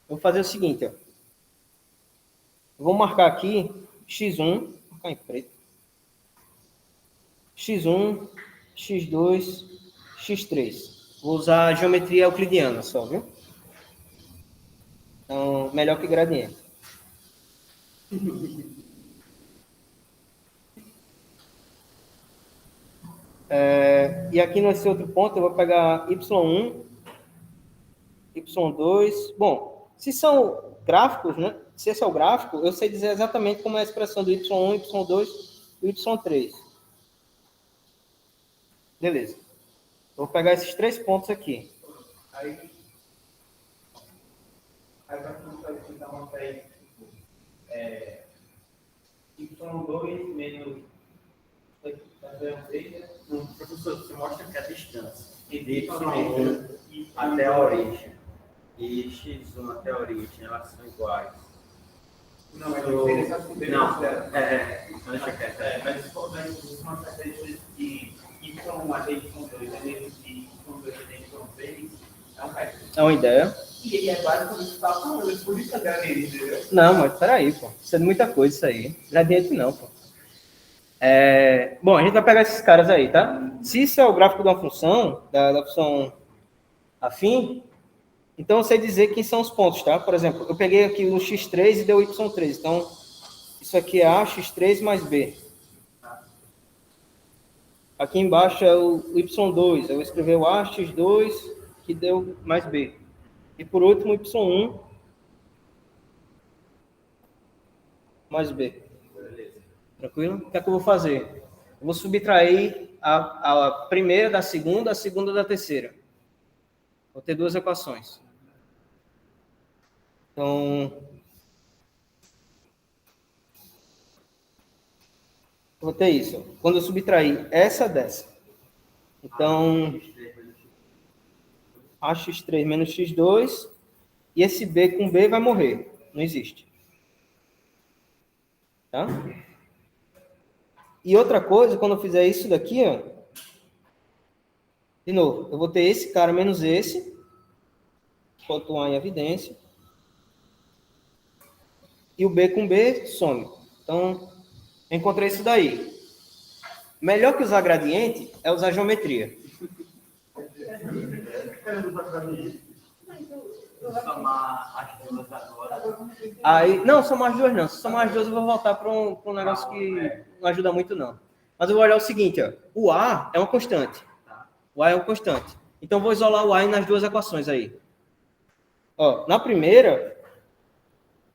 S1: Eu vou fazer o seguinte, ó. Eu vou marcar aqui x1, vou marcar em preto. x1, x2, x3. Vou usar a geometria euclidiana só, viu? Então, melhor que gradiente. E aqui nesse outro ponto eu vou pegar y1, y2. Bom, se são gráficos, né? Se esse é o gráfico, eu sei dizer exatamente como é a expressão do y1, y2 e y3. Beleza. Vou pegar esses três pontos aqui.
S2: Aí vai tentar mostrar aí, y2 menos
S5: Não, professor, você mostra que a distância de y1 até a origem e x1 até a origem, elas são iguais.
S2: Não, mas não tem essa diferença.
S5: Não, deixa quieto.
S2: Mas se for uma característica de y1 até y2 é mesmo de y2 até y3, é um reto.
S1: É uma ideia.
S2: E é basicamente o que você estava falando, por isso que é gradiente, entendeu?
S1: Não, mas peraí, pô. Isso é muita coisa isso aí. Gradiente não, pô. Bom, a gente vai pegar esses caras aí, tá? Se isso é o gráfico de uma função, da função afim, então eu sei dizer quem são os pontos, tá? Por exemplo, eu peguei aqui o x3 e deu y3. Então, isso aqui é a, x3 mais b. Aqui embaixo é o y2. Eu vou escrever o a, x2, que deu mais b. E por último, y1 mais b. Tranquilo? O que é que eu vou fazer? Eu vou subtrair a primeira da segunda, a segunda da terceira. Vou ter duas equações. Então, vou ter isso. Quando eu subtrair essa dessa. Então, ax3 menos x2. E esse b com b vai morrer. Não existe. Tá? E outra coisa, quando eu fizer isso daqui, ó. De novo, eu vou ter esse cara menos esse. Boto um A em evidência. E o b com b some. Então, eu encontrei isso daí. Melhor que usar gradiente é usar geometria.
S5: Somar as duas agora.
S1: Aí, não, somar as duas não. Se somar as duas, eu vou voltar para um negócio que não ajuda muito, não. Mas eu vou olhar o seguinte, ó. O A é uma constante. O A é uma constante. Então, eu vou isolar o A nas duas equações aí. Ó, na primeira,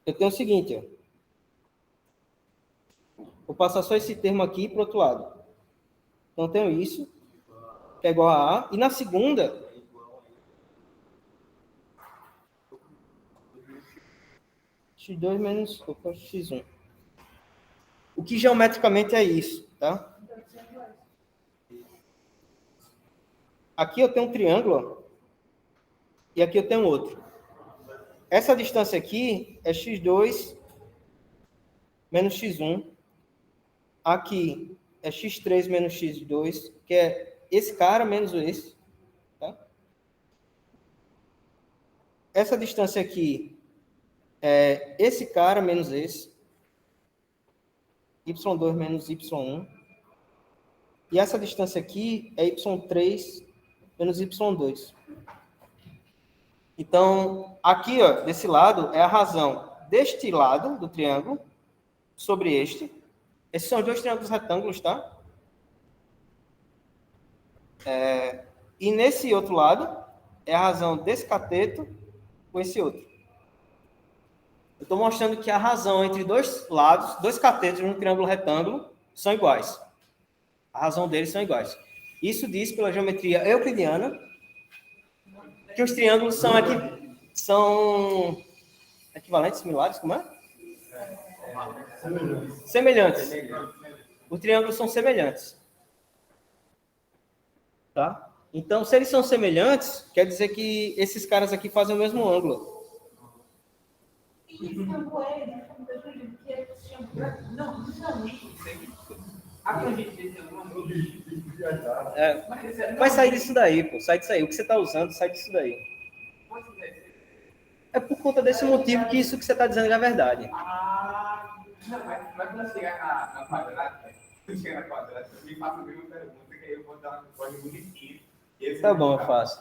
S1: eu tenho o seguinte, ó. Vou passar só esse termo aqui para o outro lado. Então, eu tenho isso, que é igual a A. E na segunda, x2 menos x1. O que geometricamente é isso, tá? Aqui eu tenho um triângulo, ó, e aqui eu tenho outro. Essa distância aqui é x2 menos x1. Aqui é x3 menos x2, que é esse cara menos esse. Tá? Essa distância aqui é esse cara menos esse. y2 menos y1. E essa distância aqui é y3 menos y2. Então, aqui, ó, desse lado, é a razão deste lado do triângulo sobre este. Esses são os dois triângulos retângulos, tá? E nesse outro lado, é a razão desse cateto com esse outro. Eu estou mostrando que a razão entre dois lados, dois catetos num triângulo retângulo, são iguais. A razão deles são iguais. Isso diz pela geometria euclidiana que os triângulos são equivalentes, similares, como é? Semelhantes. Os triângulos são semelhantes. Tá? Então, se eles são semelhantes, quer dizer que esses caras aqui fazem o mesmo ângulo. Vai sair disso daí, pô. Sai disso aí. O que você está usando, sai disso daí. É por conta desse motivo que isso que você está dizendo é verdade.
S2: Não, mas quando chegar na quadrada, me faça a mesma pergunta, que aí eu vou dar uma resposta bonitinha.
S1: Tá bom, eu faço.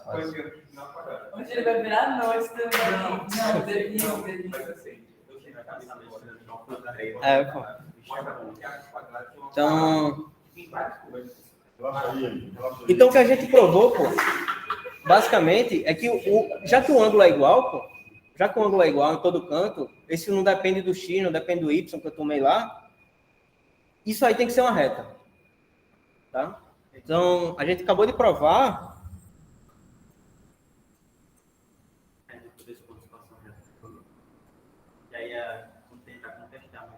S3: Onde ele vai virar noite também. Não, delícia.
S2: Mas assim, eu cheguei na cabeça
S1: Pô. Então, o que a gente provou, pô, basicamente, é que já que o ângulo é igual, pô, já que o ângulo é igual em todo canto, esse não depende do x, não depende do y que eu tomei lá, isso aí tem que ser uma reta. Tá? Então, a gente acabou de provar.
S5: E aí, tentar contestar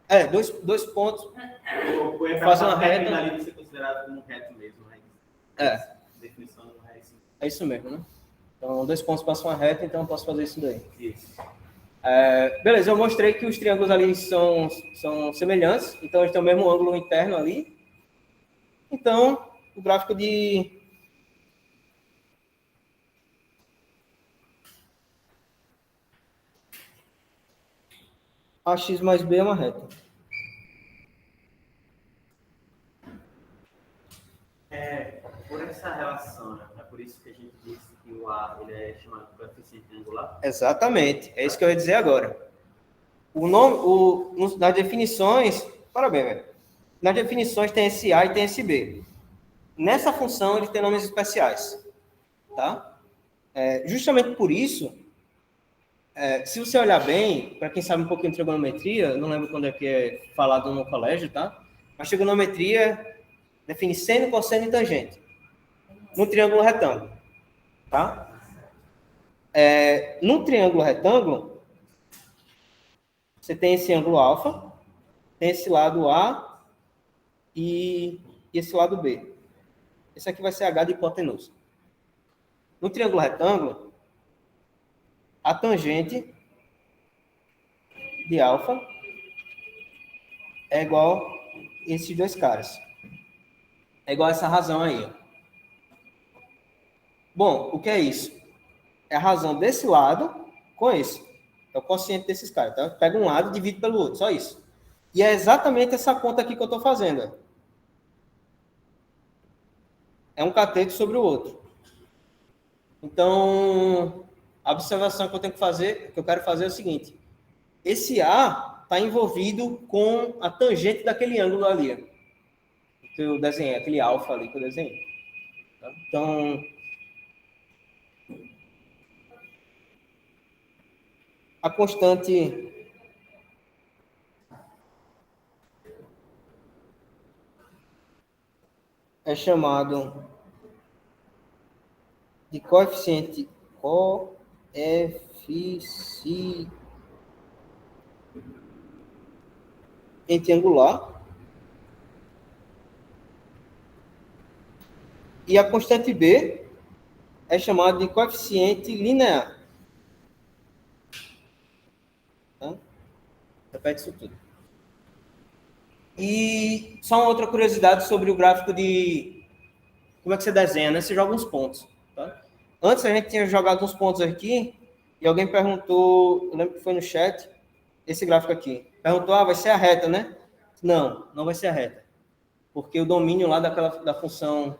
S5: mais.
S1: Dois pontos.
S5: Faz
S1: uma reta.
S5: ali ser considerado como reto mesmo, né? Definição do raiz.
S1: É isso mesmo, né? Então, 2 pontos passam uma reta, então eu posso fazer isso daí.
S5: Isso.
S1: Beleza, eu mostrei que os triângulos ali são semelhantes, então eles têm o mesmo ângulo interno ali. Então, o gráfico de AX mais B é uma reta.
S5: ele é chamado de coeficiente angular?
S1: Exatamente, é isso que eu ia dizer agora. Nas definições, parabéns, velho. Nas definições tem esse A e tem esse B. Nessa função ele tem nomes especiais, tá? Justamente por isso, se você olhar bem, para quem sabe um pouquinho de trigonometria, não lembro quando é que é falado no colégio, tá? Mas trigonometria define seno, cosseno e tangente no triângulo retângulo, tá? No triângulo retângulo, você tem esse ângulo alfa, tem esse lado A e esse lado B. Esse aqui vai ser H de hipotenusa. No triângulo retângulo, a tangente de alfa é igual a esses dois caras. É igual a essa razão aí. Ó. Bom, o que é isso? É a razão desse lado com esse. É o quociente desses caras. Tá? Pega um lado e divide pelo outro, só isso. E é exatamente essa conta aqui que eu estou fazendo. Ó. É um cateto sobre o outro. Então, a observação que eu tenho que fazer, que eu quero fazer é o seguinte. Esse A está envolvido com a tangente daquele ângulo ali. Ó, que eu desenhei, aquele alfa ali que eu desenhei. Tá? Então, a constante é chamado de coeficiente angular. E a constante B é chamada de coeficiente linear. Tá? Repete isso tudo. E só uma outra curiosidade sobre o gráfico de como é que você desenha, né? Você joga uns pontos. Tá? Antes a gente tinha jogado uns pontos aqui e alguém perguntou, eu lembro que foi no chat, esse gráfico aqui. Perguntou, vai ser a reta, né? Não, não vai ser a reta. Porque o domínio lá da função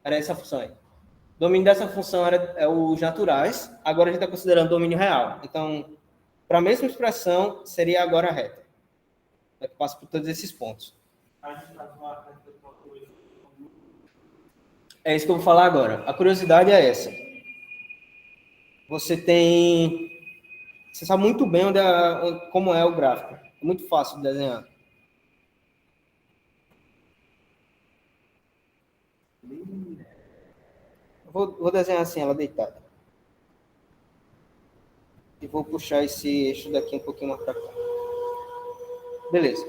S1: era essa função aí. O domínio dessa função é os naturais, agora a gente está considerando domínio real. Então, para a mesma expressão, seria agora a reta. Que passa por todos esses pontos. É isso que eu vou falar agora. A curiosidade é essa. Você sabe muito bem como é o gráfico. É muito fácil de desenhar. Vou desenhar assim, ela deitada. E vou puxar esse eixo daqui um pouquinho mais para cá. Beleza.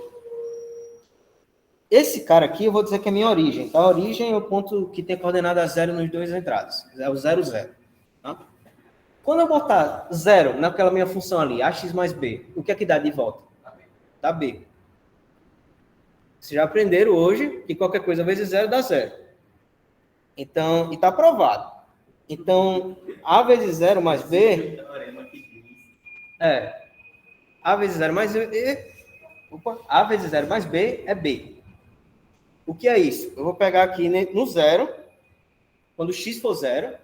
S1: Esse cara aqui, eu vou dizer que é minha origem. Tá? A origem é o ponto que tem coordenada 0 nos dois entradas. É o 0, 0. Tá? Quando eu botar 0 naquela minha função ali, ax mais b, o que é que dá de volta? Dá b. Vocês já aprenderam hoje que qualquer coisa vezes 0 dá 0. Então, e está provado. Então, a vezes 0 mais b... a vezes 0 mais b... a vezes 0 mais b é b. O que é isso? Eu vou pegar aqui no 0, quando x for 0,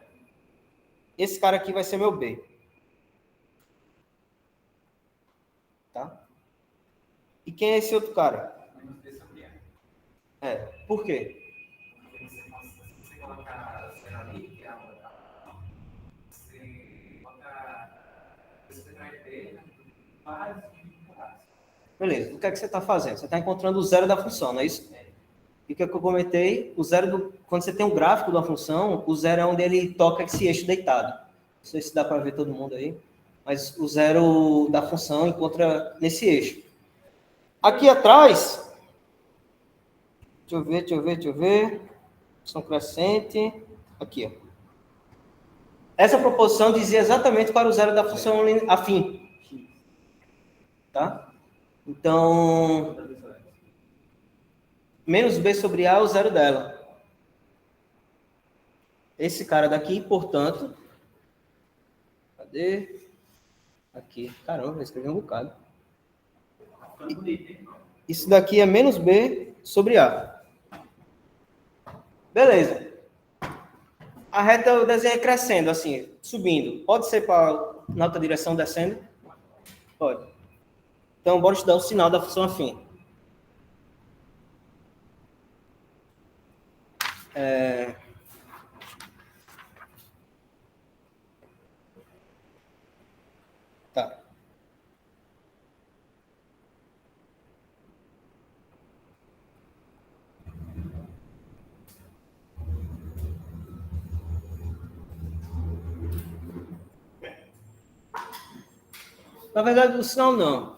S1: esse cara aqui vai ser meu b. Tá? E quem é esse outro cara? Por quê?
S3: Porque você colocar 0 ali, que é a você coloca você vai ter vários indicados.
S1: Beleza, o que é que você está fazendo? Você está encontrando o zero da função, não é isso? E o que é que eu comentei? O zero quando você tem um gráfico da função, o zero é onde ele toca esse eixo deitado. Não sei se dá para ver todo mundo aí, mas o zero da função encontra nesse eixo. Aqui atrás, deixa eu ver. Função crescente. Aqui, ó. Essa proposição dizia exatamente qual era o zero da função afim. Tá? Então, menos b sobre a é o zero dela. Esse cara daqui, portanto... Cadê? Aqui. Caramba, eu escrevi um bocado. Isso daqui é menos b sobre a. Beleza. A reta eu desenhei crescendo, assim, subindo. Pode ser na outra direção descendo? Pode. Então, bora estudar o sinal da função afim. Tá. Na verdade, o sinal não.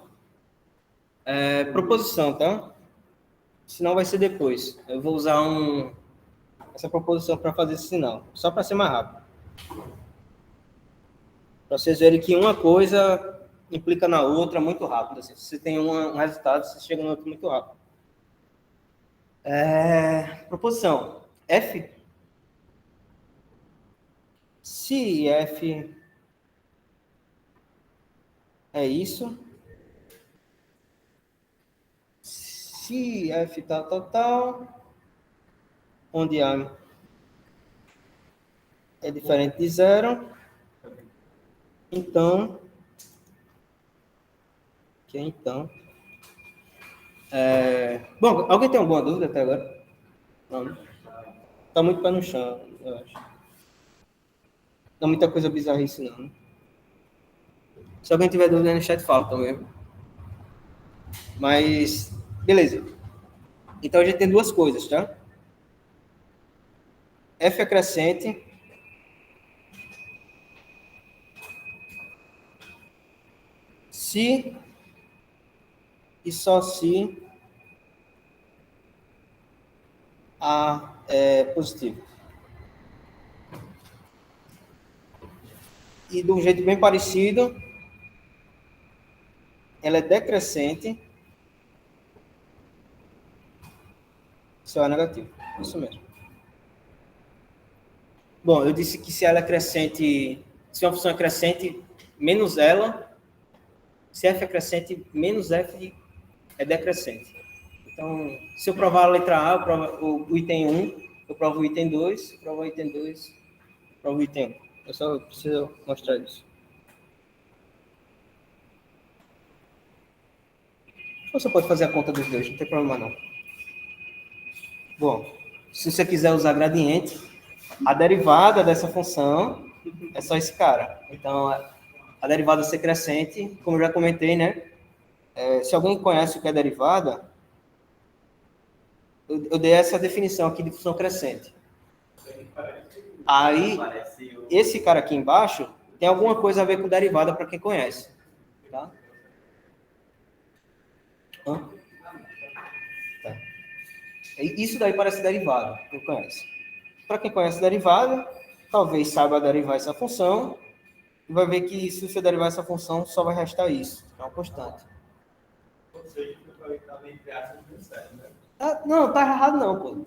S1: É proposição, tá? O sinal vai ser depois. Eu vou usar essa proposição para fazer esse sinal. Só para ser mais rápido. Para vocês verem que uma coisa implica na outra muito rápido. Assim. Se você tem um resultado, você chega no outro muito rápido. Proposição. F. Se F é isso. Se F tal, onde A é diferente de zero, então, bom, alguém tem alguma dúvida até agora? Não. Tá muito pé no chão, eu acho. Não é muita coisa bizarrice, não. Né? Se alguém tiver dúvida no chat, fala também. Mas, beleza. Então, a gente tem duas coisas, tá? F acrescente se e só se A é positivo. E de um jeito bem parecido, ela é decrescente se A é negativo. Isso mesmo. Bom, eu disse que se ela é crescente, se uma função é crescente, menos ela, se f é crescente, menos f é decrescente. Então, se eu provar a letra A, eu provo o item 1, eu provo o item 2, eu provo o item 2, eu provo o item 1. Eu só preciso mostrar isso. Você pode fazer a conta dos dois, não tem problema não. Bom, se você quiser usar gradiente, a derivada dessa função é só esse cara. Então, a derivada ser crescente, como eu já comentei, né? Se alguém conhece o que é derivada, eu dei essa definição aqui de função crescente. Aí, esse cara aqui embaixo tem alguma coisa a ver com derivada para quem conhece. Tá? Tá. Isso daí parece derivada, quem conhece. Para quem conhece derivada, talvez saiba derivar essa função, e vai ver que se você derivar essa função, só vai restar isso, é uma constante.
S2: Ou seja, eu falei que estava entre aspas no certo, né?
S1: Não, tá errado não, pô.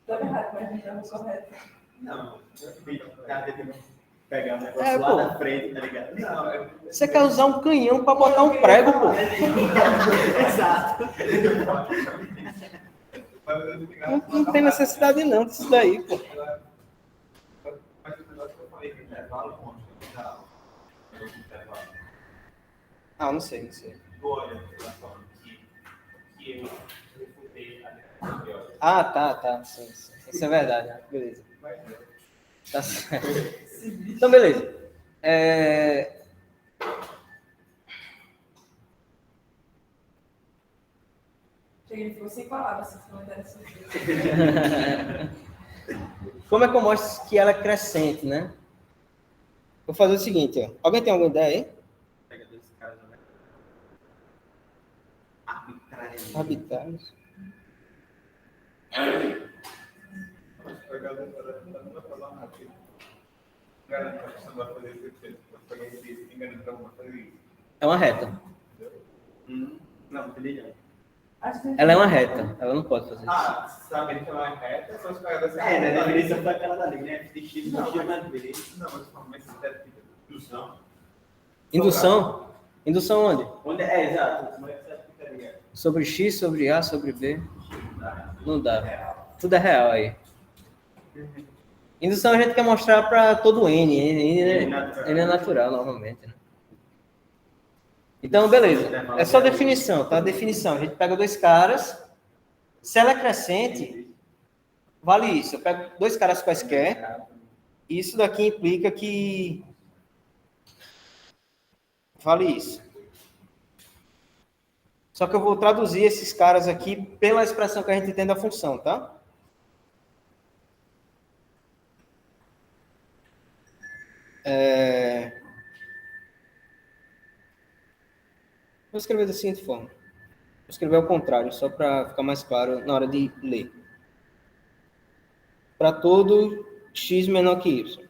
S4: Tá errado, mas não estamos correto.
S5: Não, pegar o negócio lá na frente, tá ligado? Não,
S1: Você quer usar um canhão para botar um prego, pô.
S5: Exato.
S1: Não tem necessidade não disso daí, pô.
S2: Mas o negócio que eu falei, que intervalo consta.
S1: Ah, não sei.
S2: Olha, que eu refutei a teoria.
S1: Ah, tá. Sim. Isso é verdade, né? Beleza. Tá certo. Então, beleza.
S4: Cheguei, ficou sem palavras, se não der essa.
S1: Como é que eu mostro que ela é crescente, né? Vou fazer o seguinte, ó. Alguém tem alguma ideia aí?
S5: Pega dois caras, né? Arbitrários.
S1: Arbitrários.
S2: A galera não vai falar nada. Garanto que você não vai fazer isso. Você vai fazer isso. Enganando que eu vou fazer isso.
S1: É uma reta.
S5: Não, entendi não.
S1: Ela é uma reta. Ela não pode fazer isso.
S2: Ah, sabendo que ela é reta, são os caras da
S5: É, né? Deveria ser aquela dali, né? X
S2: Não,
S5: não deveria.
S2: Não, mas você deve ter indução.
S1: Indução? Indução onde?
S5: Onde é, exato. Como é que você aplicaria?
S1: Sobre X, sobre A, sobre B. Não dá. Tudo é real aí. Indução a gente quer mostrar para todo N. N é natural, normalmente. Né? Então, beleza. É só definição, tá? Definição. A gente pega dois caras. Se ela é crescente, vale isso. Eu pego dois caras quaisquer. E isso daqui implica que vale isso. Só que eu vou traduzir esses caras aqui pela expressão que a gente tem da função, tá? Vou escrever da seguinte forma. Vou escrever ao contrário, só para ficar mais claro na hora de ler. Para todo x menor que y.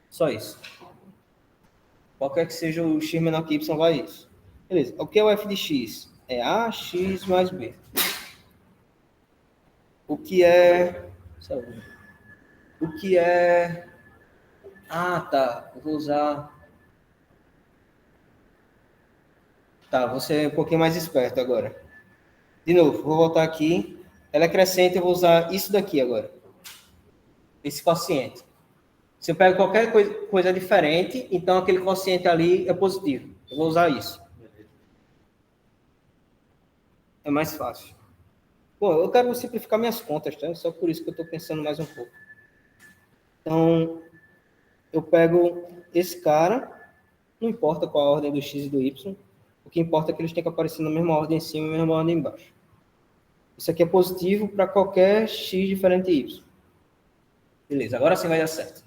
S1: Só isso. Qualquer que seja o x menor que y, vai isso. Beleza. O que é o f de x? É ax mais b. O que é... O que é... Ah, tá. Eu vou usar... Tá, vou ser um pouquinho mais esperto agora. De novo, vou voltar aqui. Ela é crescente, eu vou usar isso daqui agora. Esse quociente. Se eu pego qualquer coisa diferente, então aquele quociente ali é positivo. Eu vou usar isso. É mais fácil. Bom, eu quero simplificar minhas contas, tá? Só por isso que eu estou pensando mais um pouco. Então, eu pego esse cara, não importa qual a ordem do x e do y, o que importa é que eles têm que aparecer na mesma ordem em cima e na mesma ordem embaixo. Isso aqui é positivo para qualquer x diferente de y. Beleza, agora sim vai dar certo.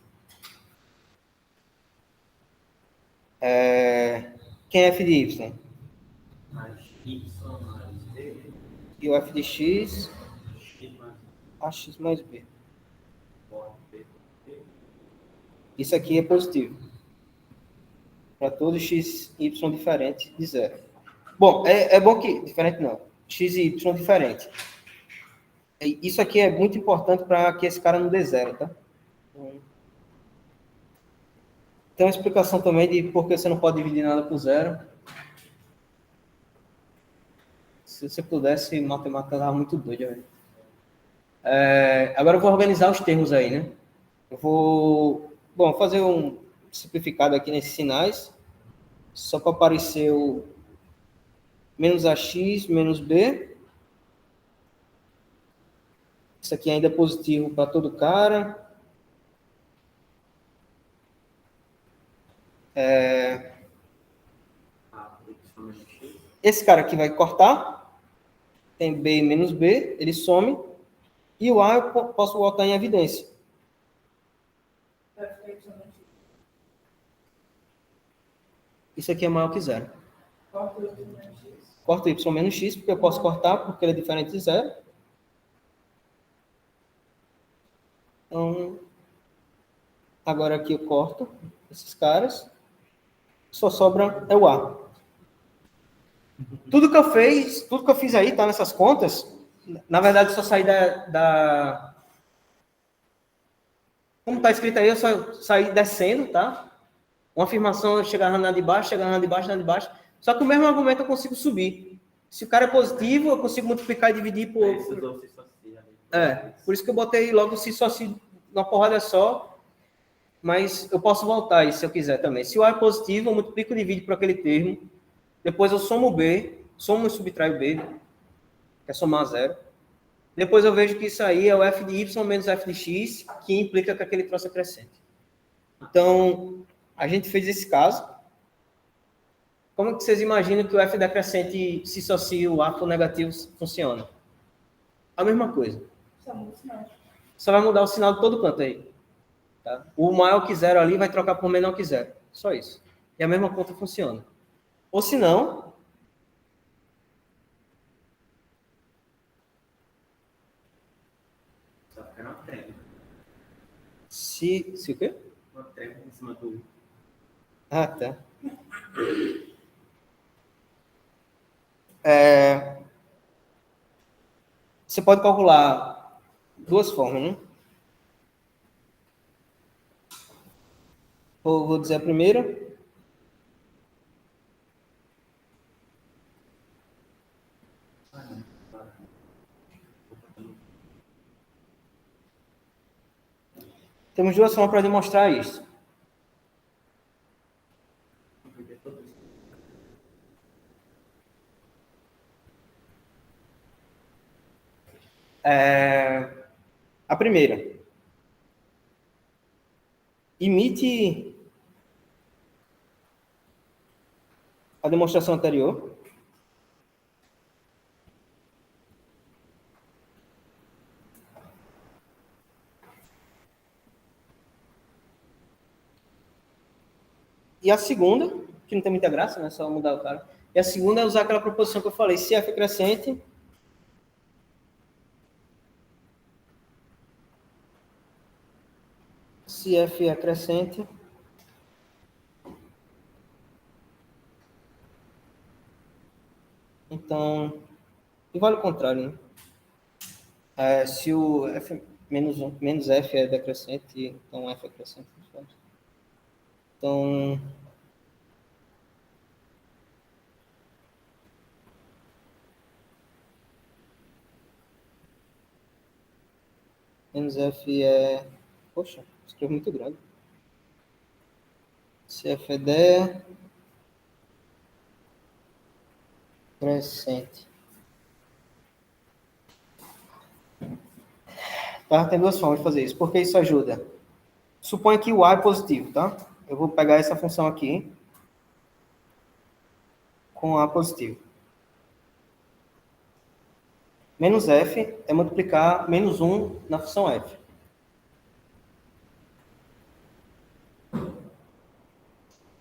S1: Quem é f de y?
S5: Mais y mais b.
S1: E o f de x?
S5: X mais
S1: Ax mais b.
S5: b.
S1: Isso aqui é positivo. Para todo x, y diferente de zero. Bom, é bom que... Diferente não. X e y diferente. Isso aqui é muito importante para que esse cara não dê zero, tá? Tem uma explicação também de por que você não pode dividir nada por zero. Se você pudesse, matemática estava muito doida, velho. Agora eu vou organizar os termos aí, né? Eu vou fazer um simplificado aqui nesses sinais, só para aparecer o menos ax menos b. Isso aqui ainda é positivo para todo cara. Esse cara aqui vai cortar. Tem b menos b, ele some. E o a eu posso botar em evidência. Isso aqui é maior que zero. Corto y menos x, porque eu posso cortar, porque ele é diferente de zero. Então, agora aqui eu corto esses caras. Só sobra o a. Tudo que eu fiz aí, tá nessas contas, na verdade, só saí da... Como está escrito aí, eu só saí descendo, tá? Uma afirmação, eu chegava na de baixo, chegava na de baixo, na de baixo. Só que o mesmo argumento eu consigo subir. Se o cara é positivo, eu consigo multiplicar e dividir por... Por isso que eu botei logo se só se uma porrada só, mas eu posso voltar aí se eu quiser também. Se o A é positivo, eu multiplico e divido por aquele termo. Depois eu somo B, somo e subtraio B, que é somar zero. Depois eu vejo que isso aí é o f de y menos f de x, que implica que aquele troço é crescente. Então, a gente fez esse caso. Como que vocês imaginam que o f decrescente, se só se o a for negativo, funciona? A mesma coisa. Só vai mudar o sinal de todo canto aí. Tá? O maior que zero ali vai trocar por menor que zero. Só isso. E a mesma conta funciona. Ou se não...
S5: Só que não tem.
S1: Se o quê?
S5: Uma trema em cima do...
S1: Ah, tá. Você pode calcular duas formas, né? Vou dizer a primeira. Temos duas formas para demonstrar isso. A primeira, imite a demonstração anterior. E a segunda, que não tem muita graça, né? Só mudar o cara. E a segunda é usar aquela proposição que eu falei, se f é crescente, se f é crescente, então, e vale o contrário, né? Se o f menos f é decrescente, então f é crescente. Então, menos f é... Poxa, escrevo muito grande. Se f é decrescente. Tá? Tem duas formas de fazer isso. Por que isso ajuda? Suponha que o a é positivo, tá? Eu vou pegar essa função aqui com a positivo. Menos f é multiplicar menos 1 na função f.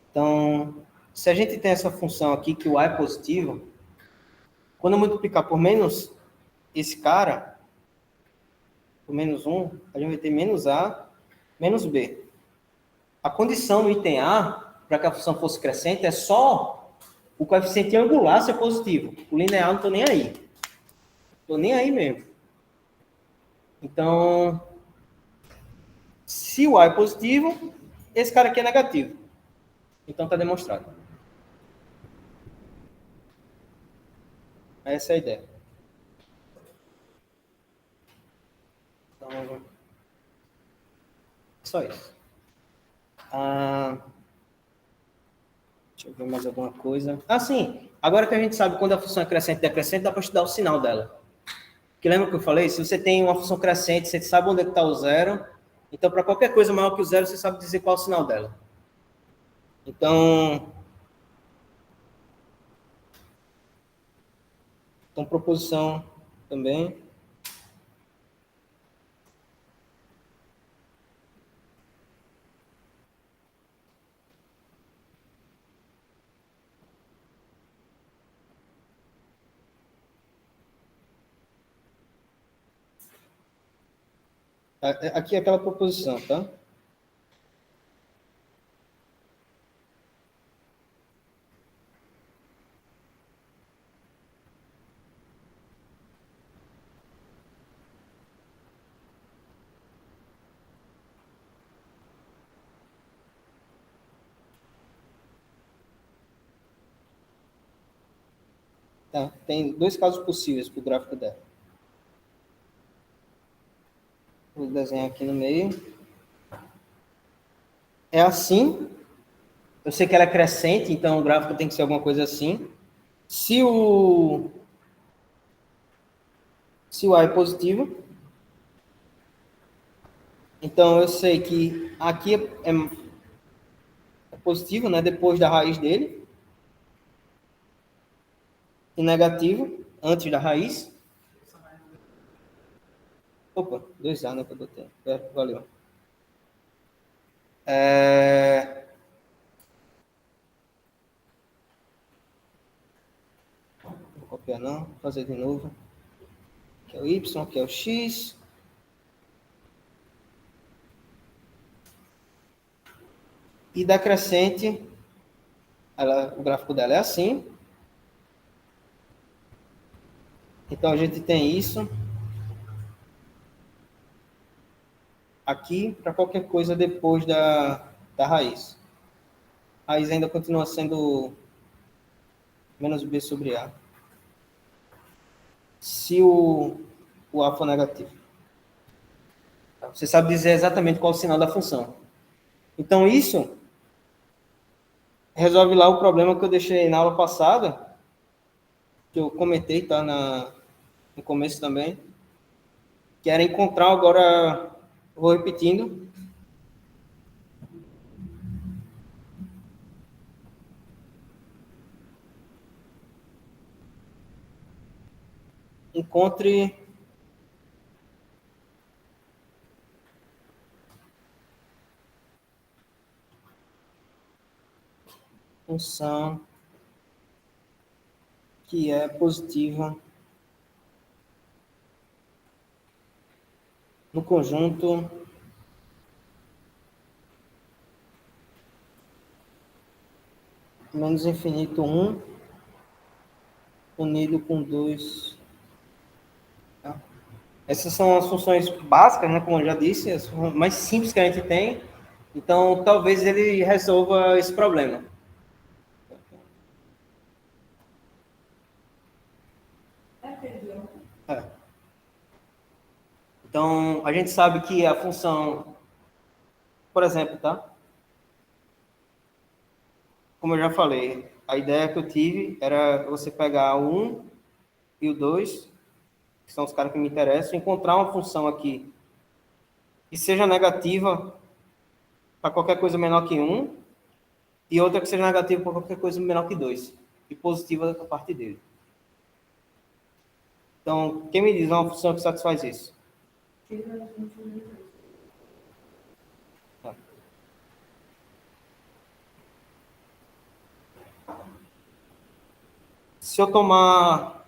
S1: Então, se a gente tem essa função aqui, que o a é positivo, quando eu multiplicar por menos esse cara, por menos 1, a gente vai ter menos a, menos b. A condição no item a, para que a função fosse crescente, é só o coeficiente angular ser positivo. O linear não estou nem aí. Estou nem aí mesmo. Então, se o a é positivo, esse cara aqui é negativo. Então, está demonstrado. Essa é a ideia. Então, só isso. Deixa eu ver mais alguma coisa. Sim. Agora que a gente sabe quando a função é crescente e decrescente, dá para estudar o sinal dela. Porque lembra que eu falei? Se você tem uma função crescente, você sabe onde está o zero. Então, para qualquer coisa maior que o zero, você sabe dizer qual é o sinal dela. Então, proposição também. Aqui é aquela proposição, tá? Tá? Tem dois casos possíveis para o gráfico dela. Vou desenhar aqui no meio. É assim. Eu sei que ela é crescente, então o gráfico tem que ser alguma coisa assim. Se o a é positivo, então eu sei que aqui é positivo, né? Depois da raiz dele. E negativo, antes da raiz. Opa, 2A, né, que eu botei. Valeu. Vou copiar não, vou fazer de novo. Aqui é o Y, aqui é o X. E da crescente, o gráfico dela é assim. Então, a gente tem isso aqui para qualquer coisa depois da raiz. A raiz ainda continua sendo menos B sobre A. Se o A for negativo. Você sabe dizer exatamente qual é o sinal da função. Então, isso resolve lá o problema que eu deixei na aula passada, que eu comentei, tá, no começo também, que era encontrar, agora vou repetindo. Encontre função que é positiva no conjunto menos infinito 1 unido com 2. Tá? Essas são as funções básicas, né, como eu já disse, as mais simples que a gente tem. Então, talvez ele resolva esse problema. É. Então, a gente sabe que a função, por exemplo, tá? Como eu já falei, a ideia que eu tive era você pegar o 1 e o 2, que são os caras que me interessam, encontrar uma função aqui que seja negativa para qualquer coisa menor que 1 e outra que seja negativa para qualquer coisa menor que 2 e positiva a partir dele. Então, quem me diz uma função que satisfaz isso? Tá. Se eu tomar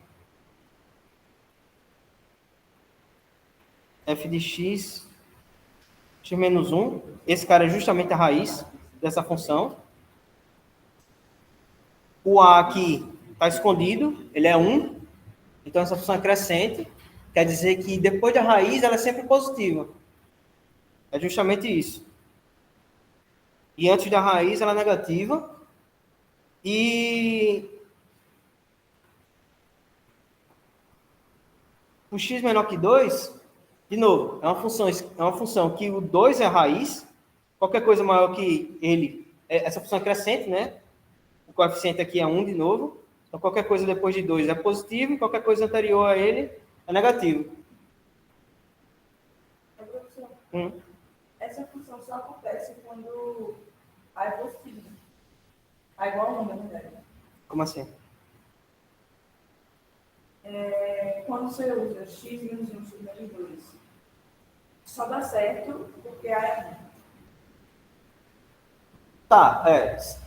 S1: f de x, x menos 1, esse cara é justamente a raiz dessa função. O a aqui está escondido, ele é 1, então essa função é crescente, quer dizer que depois da raiz ela é sempre positiva. É justamente isso. E antes da raiz ela é negativa. E o x menor que 2, de novo, é uma função que o 2 é a raiz, qualquer coisa maior que ele, essa função é crescente, né? O coeficiente aqui é 1 de novo, então qualquer coisa depois de 2 é positivo, e qualquer coisa anterior a ele é negativo.
S4: Essa função só acontece quando A é positivo. A igual a 1, na verdade.
S1: Como assim?
S4: Quando você usa x menos 1 x menos 2, só dá certo porque A é 1.
S1: Tá,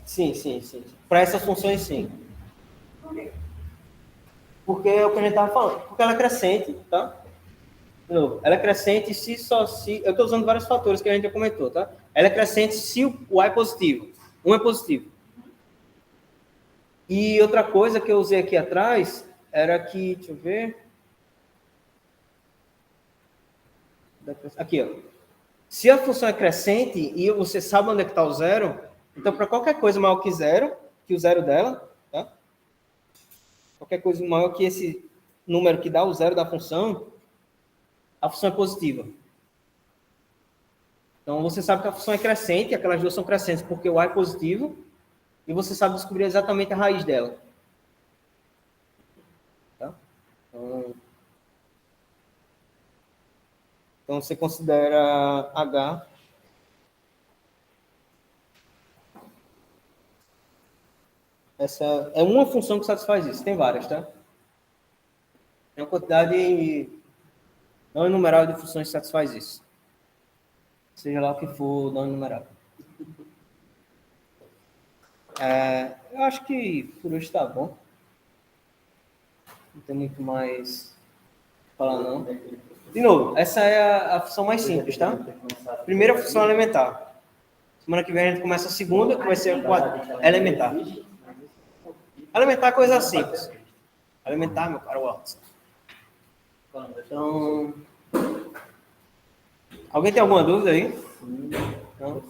S1: sim. Para essas funções, sim.
S4: Por quê?
S1: Porque é o que a gente estava falando. Porque ela é crescente, tá? De novo, ela é crescente se... Eu estou usando vários fatores que a gente já comentou, tá? Ela é crescente se o A é positivo. 1 é positivo. E outra coisa que eu usei aqui atrás era que... Deixa eu ver... Aqui, ó. Se a função é crescente e você sabe onde é que está o zero, então para qualquer coisa maior que o zero dela, tá? Qualquer coisa maior que esse número que dá o zero da função, a função é positiva. Então você sabe que a função é crescente, aquelas duas são crescentes porque o A é positivo, e você sabe descobrir exatamente a raiz dela. Tá? Então você considera H essa é uma função que satisfaz isso. Tem várias, tá? Tem uma quantidade não enumerável de funções que satisfaz isso. Seja lá o que for não enumerável. Eu acho que por hoje está bom. Não tem muito mais falar, não. De novo, essa é a função mais simples, tá? Primeira função elementar. Semana que vem a gente começa a segunda, que vai ser a elementar. Elementar é coisa simples. Elementar, meu caro Watson. Então... Alguém tem alguma dúvida aí? Não?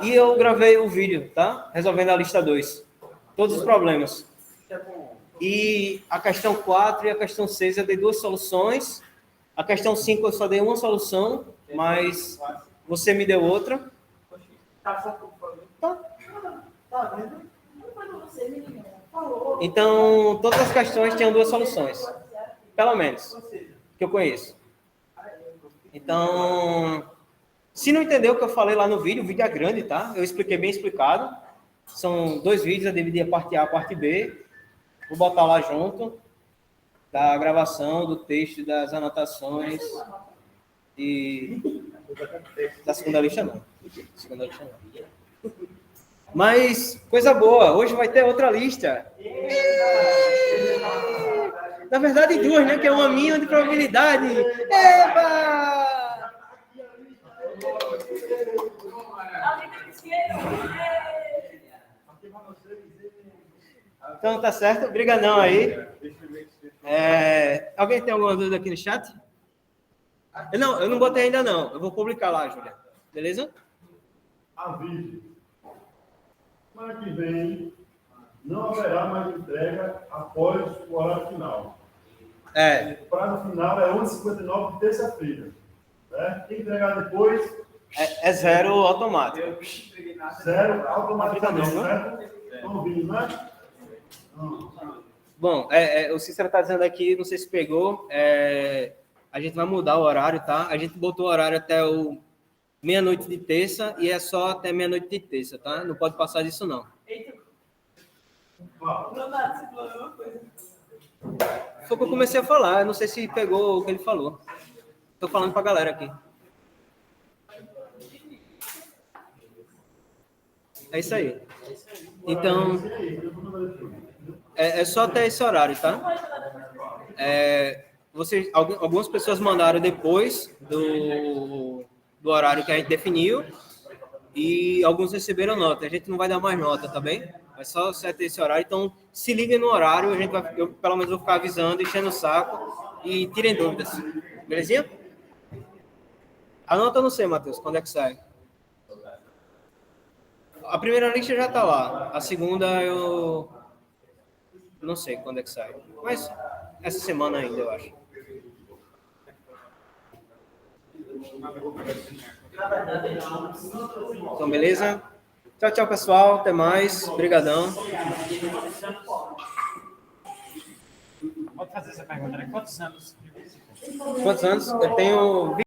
S1: E eu gravei o vídeo, tá? Resolvendo a lista 2. Todos os problemas. E a questão 4 e a questão 6 eu dei duas soluções. A questão 5 eu só dei uma solução, mas você me deu outra.
S3: Tá focado, por favor.
S5: Tá vendo?
S4: Não foi você, menino. Falou.
S1: Então, todas as questões tinham duas soluções. Pelo menos, que eu conheço. Então, se não entendeu o que eu falei lá no vídeo, o vídeo é grande, tá? Eu expliquei bem explicado. São 2 vídeos, eu dividi a parte A e a parte B. Vou botar lá junto. Da gravação, do texto, das anotações. E da segunda lista não. Segunda lista não. Mas, coisa boa, hoje vai ter outra lista. Na verdade, 2, né? Que é uma minha de probabilidade. Eba! Então, tá certo. Obrigadão aí. Alguém tem alguma dúvida aqui no chat? Eu não botei ainda não. Eu vou publicar lá, Júlia. Beleza?
S6: Aviso. Semana que vem não haverá mais entrega após o horário final. O prazo final é 11h59 de terça-feira. Certo? Quem entregar depois...
S1: É 0 automático.
S6: 0 automaticamente, certo? Estão ouvindo, né?
S1: Bom, o Cícero está dizendo aqui, não sei se pegou, a gente vai mudar o horário, tá? A gente botou o horário até o meia-noite de terça e é só até meia-noite de terça, tá? Não pode passar disso, não. Foi o que eu comecei a falar, eu não sei se pegou o que ele falou. Estou falando para a galera aqui. É isso aí. Então, é só até esse horário, tá? Algumas pessoas mandaram depois do horário que a gente definiu e alguns receberam nota. A gente não vai dar mais nota, tá bem? É só até esse horário. Então, se liguem no horário, eu pelo menos vou ficar avisando, enchendo o saco e tirem dúvidas. Belezinha? A nota eu não sei, Matheus, quando é que sai? A primeira lista já está lá. A segunda eu não sei quando é que sai. Mas essa semana ainda, eu acho. Então, beleza? Tchau, tchau, pessoal. Até mais. Obrigadão.
S5: Pode fazer essa pergunta, né? Quantos anos?
S1: Quantos anos? Eu tenho